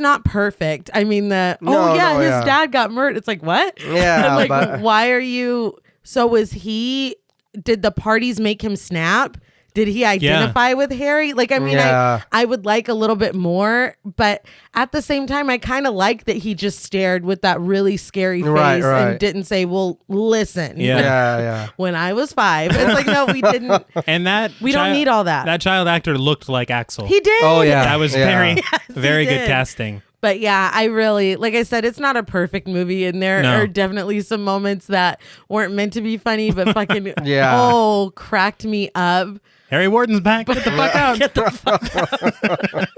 not perfect. I mean, his no, yeah. dad got murdered. It's like, what? Yeah, I'm like, but- why are you? So did the parties make him snap? Did he identify with Harry? Like, I mean, Yeah. I would like a little bit more, but at the same time, I kind of like that he just stared with that really scary face Right. and didn't say, well, listen. Yeah. yeah. When I was 5. It's like, no, we didn't. And that We don't need all that. That child actor looked like Axel. He did. Oh, yeah. That was Yeah. very, very he good did. casting. But yeah, I really, like I said, it's not a perfect movie, and there No. are definitely some moments that weren't meant to be funny, but fucking Yeah. cracked me up. Harry Warden's back. Get the fuck out. Get the fuck out.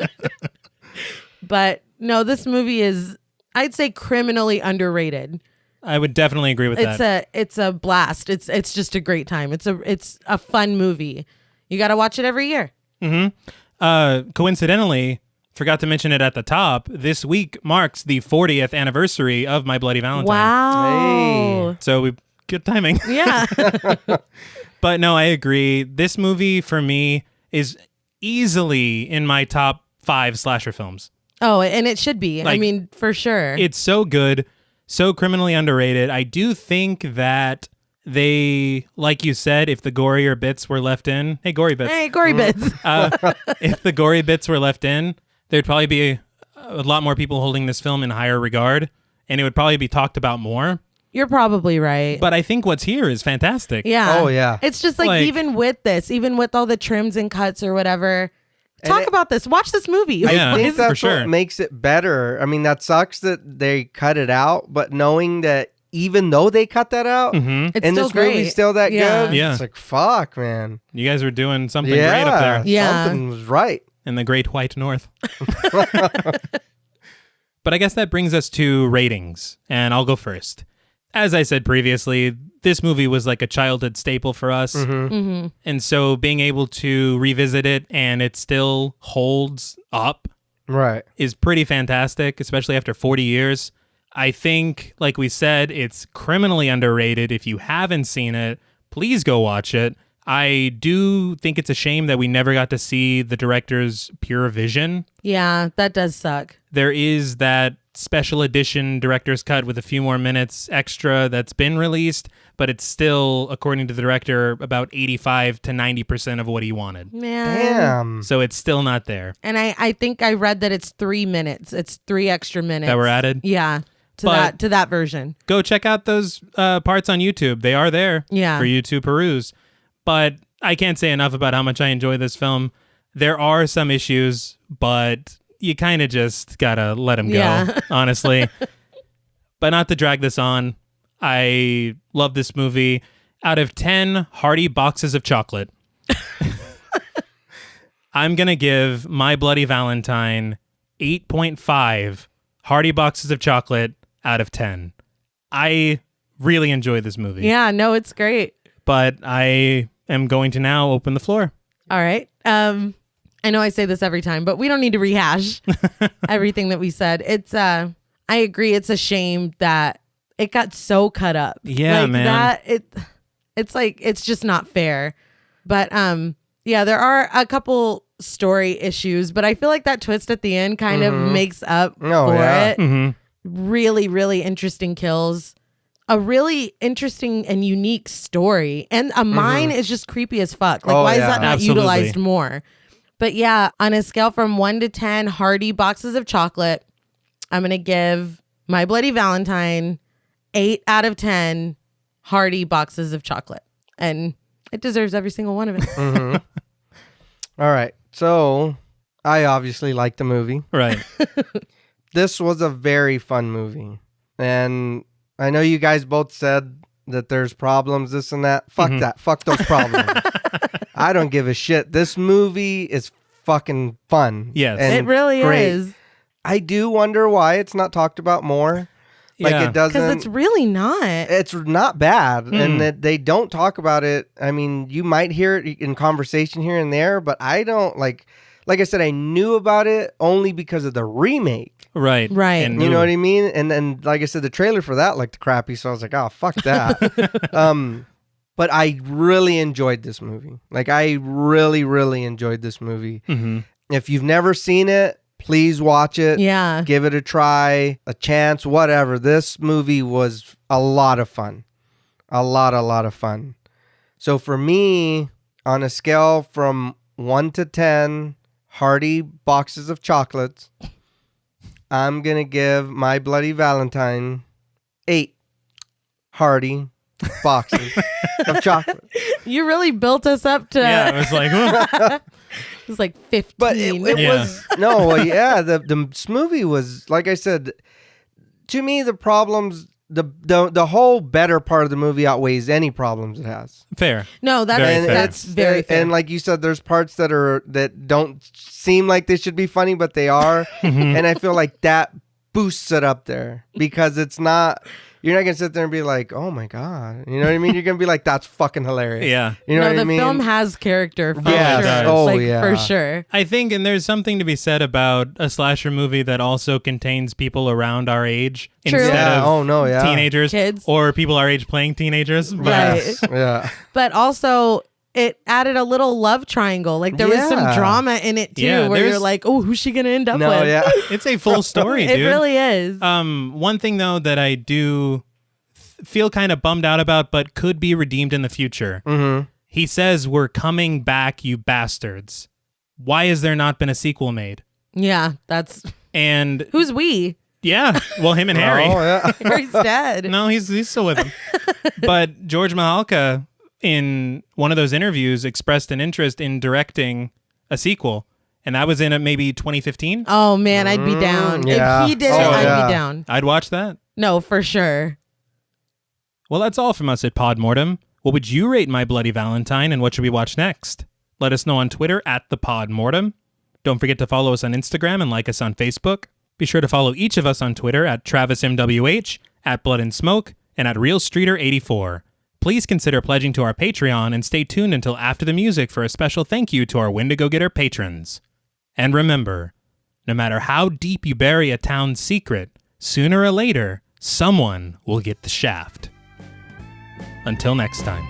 But no, this movie is, I'd say, criminally underrated. I would definitely agree with that. It's a blast. It's just a great time. It's a fun movie. You got to watch it every year. Coincidentally, forgot to mention it at the top, this week marks the 40th anniversary of My Bloody Valentine. Wow. So good timing. Yeah. But no, I agree. This movie for me is easily in my top 5 slasher films. Oh, and it should be. I Like, mean, for sure. It's so good, so criminally underrated. I do think that they, like you said, if the gorier bits were left in, hey, gory bits. Hey, gory bits. If the gory bits were left in, there'd probably be a lot more people holding this film in higher regard, and it would probably be talked about more. You're probably right. But I think what's here is fantastic. Yeah. Oh, yeah. It's just like, even with this, even with all the trims and cuts or whatever, talk it- about this. Watch this movie. Yeah. I think that's for sure. what makes it better. I mean, that sucks that they cut it out, but knowing that even though they cut that out, It's and still this great. movie's still that good. Yeah. It's like, fuck, man. You guys were doing something great up there Yeah. Something was right. in the great white north. But I guess that brings us to ratings, and I'll go first. As I said previously, this movie was like a childhood staple for us. And so being able to revisit it and it still holds up Right. is pretty fantastic, especially after 40 years. I think, like we said, it's criminally underrated. If you haven't seen it, please go watch it. I do think it's a shame that we never got to see the director's pure vision. Yeah, that does suck. There is that special edition director's cut with a few more minutes extra that's been released, but it's still, according to the director, about 85 to 90% of what he wanted. Man. Damn. So it's still not there. And I think I read that it's 3 minutes. It's 3 extra minutes. That were added? Yeah. But- To that version. Go check out those parts on YouTube. They are there Yeah. for you to peruse. But I can't say enough about how much I enjoy this film. There are some issues, but you kind of just gotta let them go, Yeah. honestly. But not to drag this on, I love this movie. Out of 10 hearty boxes of chocolate, I'm going to give My Bloody Valentine 8.5 hearty boxes of chocolate out of 10. I really enjoy this movie. Yeah, no, it's great. But I am going to now open the floor. All right. I know I say this every time, but we don't need to rehash everything that we said. It's I agree, it's a shame that it got so cut up. Yeah, like man. It's like it's just not fair. But yeah, there are a couple story issues, but I feel like that twist at the end kind of makes up for yeah. it. Really, really interesting kills. A really interesting and unique story. And a mine is just creepy as fuck. Like, why is that not Absolutely. utilized more? But yeah, on a scale from 1 to 10 hearty boxes of chocolate, I'm going to give My Bloody Valentine 8 out of 10 hearty boxes of chocolate. And it deserves every single one of it. All right. So I obviously like the movie. Right. This was a very fun movie. And I know you guys both said that there's problems, this and that. Fuck that. Fuck those problems. I don't give a shit. This movie is fucking fun. Yes. and It really great. is. I do wonder why it's not talked about more. Like Yeah. it doesn't. Because it's really not. It's not bad, and that they don't talk about it. I mean, you might hear it in conversation here and there, but I don't like I said, I knew about it only because of the remake. Right. Right. And You know what I mean? And then, like I said, the trailer for that looked crappy, so I was like, oh, fuck that. But I really enjoyed this movie. Like, I really, really enjoyed this movie. If you've never seen it, please watch it. Yeah. Give it a try, a chance, whatever. This movie was a lot of fun. A lot of fun. So for me, on a scale from 1 to 10 hearty boxes of chocolates, I'm going to give My Bloody Valentine 8 hearty boxes of chocolate. You really built us up to Yeah, I was like, well, it was like 15. But it Yeah. was no, well, yeah. The movie was, like I said, to me the problems, the whole better part of the movie outweighs any problems it has. fair. No, Very that's fair. that's very fair. And like you said, there's parts that don't seem like they should be funny, but they are. And I feel like that boosts it up there because it's not. You're not gonna sit there and be like, "Oh my god," you know what I mean? You're gonna be like, "That's fucking hilarious." Yeah. you know no, what the I mean. film has character for Yeah, it sure. does. Oh, like, yeah. for sure. I think, and there's something to be said about a slasher movie that also contains people around our age True. instead Yeah. of Oh no. Yeah. teenagers Kids. or people our age playing teenagers. But Right. Yes. Yeah. But also, it added a little love triangle. Like there was some Yeah. drama in it too, Yeah, where you're there's- like, "Oh, who's she gonna end up No. with?" Yeah. it's a full story, It dude. really is. One thing though that I do feel kind of bummed out about, but could be redeemed in the future. He says, "We're coming back, you bastards." Why has there not been a sequel made? Yeah, that's And who's we? yeah, well, him and Harry. Oh yeah. Harry's dead. No, he's still with him. But George Mihalka, in one of those interviews, expressed an interest in directing a sequel, and that was in maybe 2015. Oh man, I'd be down. yeah. If he did Oh, it, I'd yeah. be down. I'd watch that. No, for sure. Well, that's all from us at Podmortem. What would you rate My Bloody Valentine, and what should we watch next? Let us know on Twitter at @thepodmortem. Don't forget to follow us on Instagram and like us on Facebook. Be sure to follow each of us on Twitter at TravisMWH, at Blood and Smoke, and at RealStreeter84. Please consider pledging to our Patreon and stay tuned until after the music for a special thank you to our Wendigo Getter patrons. And remember, no matter how deep you bury a town's secret, sooner or later, someone will get the shaft. Until next time.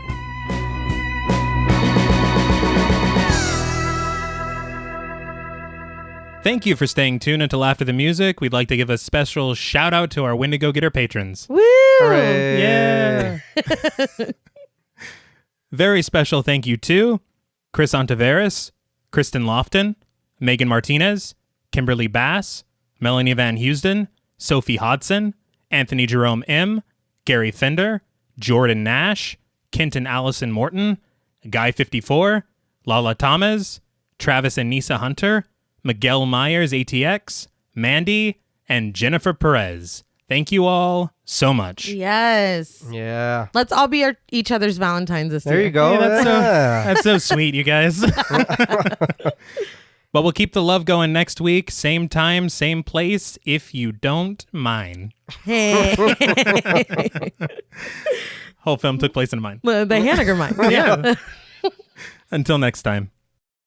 Thank you for staying tuned until after the music. We'd like to give a special shout out to our Wendigo Getter patrons. Woo! Hooray. Yeah. Very special thank you to Chris Ontiveros, Kristen Lofton, Megan Martinez, Kimberly Bass, Melanie Van Houston, Sophie Hodson, Anthony Jerome M., Gary Fender, Jordan Nash, Kenton Allison Morton, Guy54, Lala Thomas, Travis and Nisa Hunter, Miguel Myers ATX, Mandy, and Jennifer Perez. Thank you all so much. Yes. Yeah. Let's all be each other's Valentines this year. There you go. Hey, Yeah. that's so sweet, you guys. But we'll keep the love going next week. Same time, same place, if you don't mind. Hey. Whole film took place in mine. The Hanniger mine. Yeah. Until next time.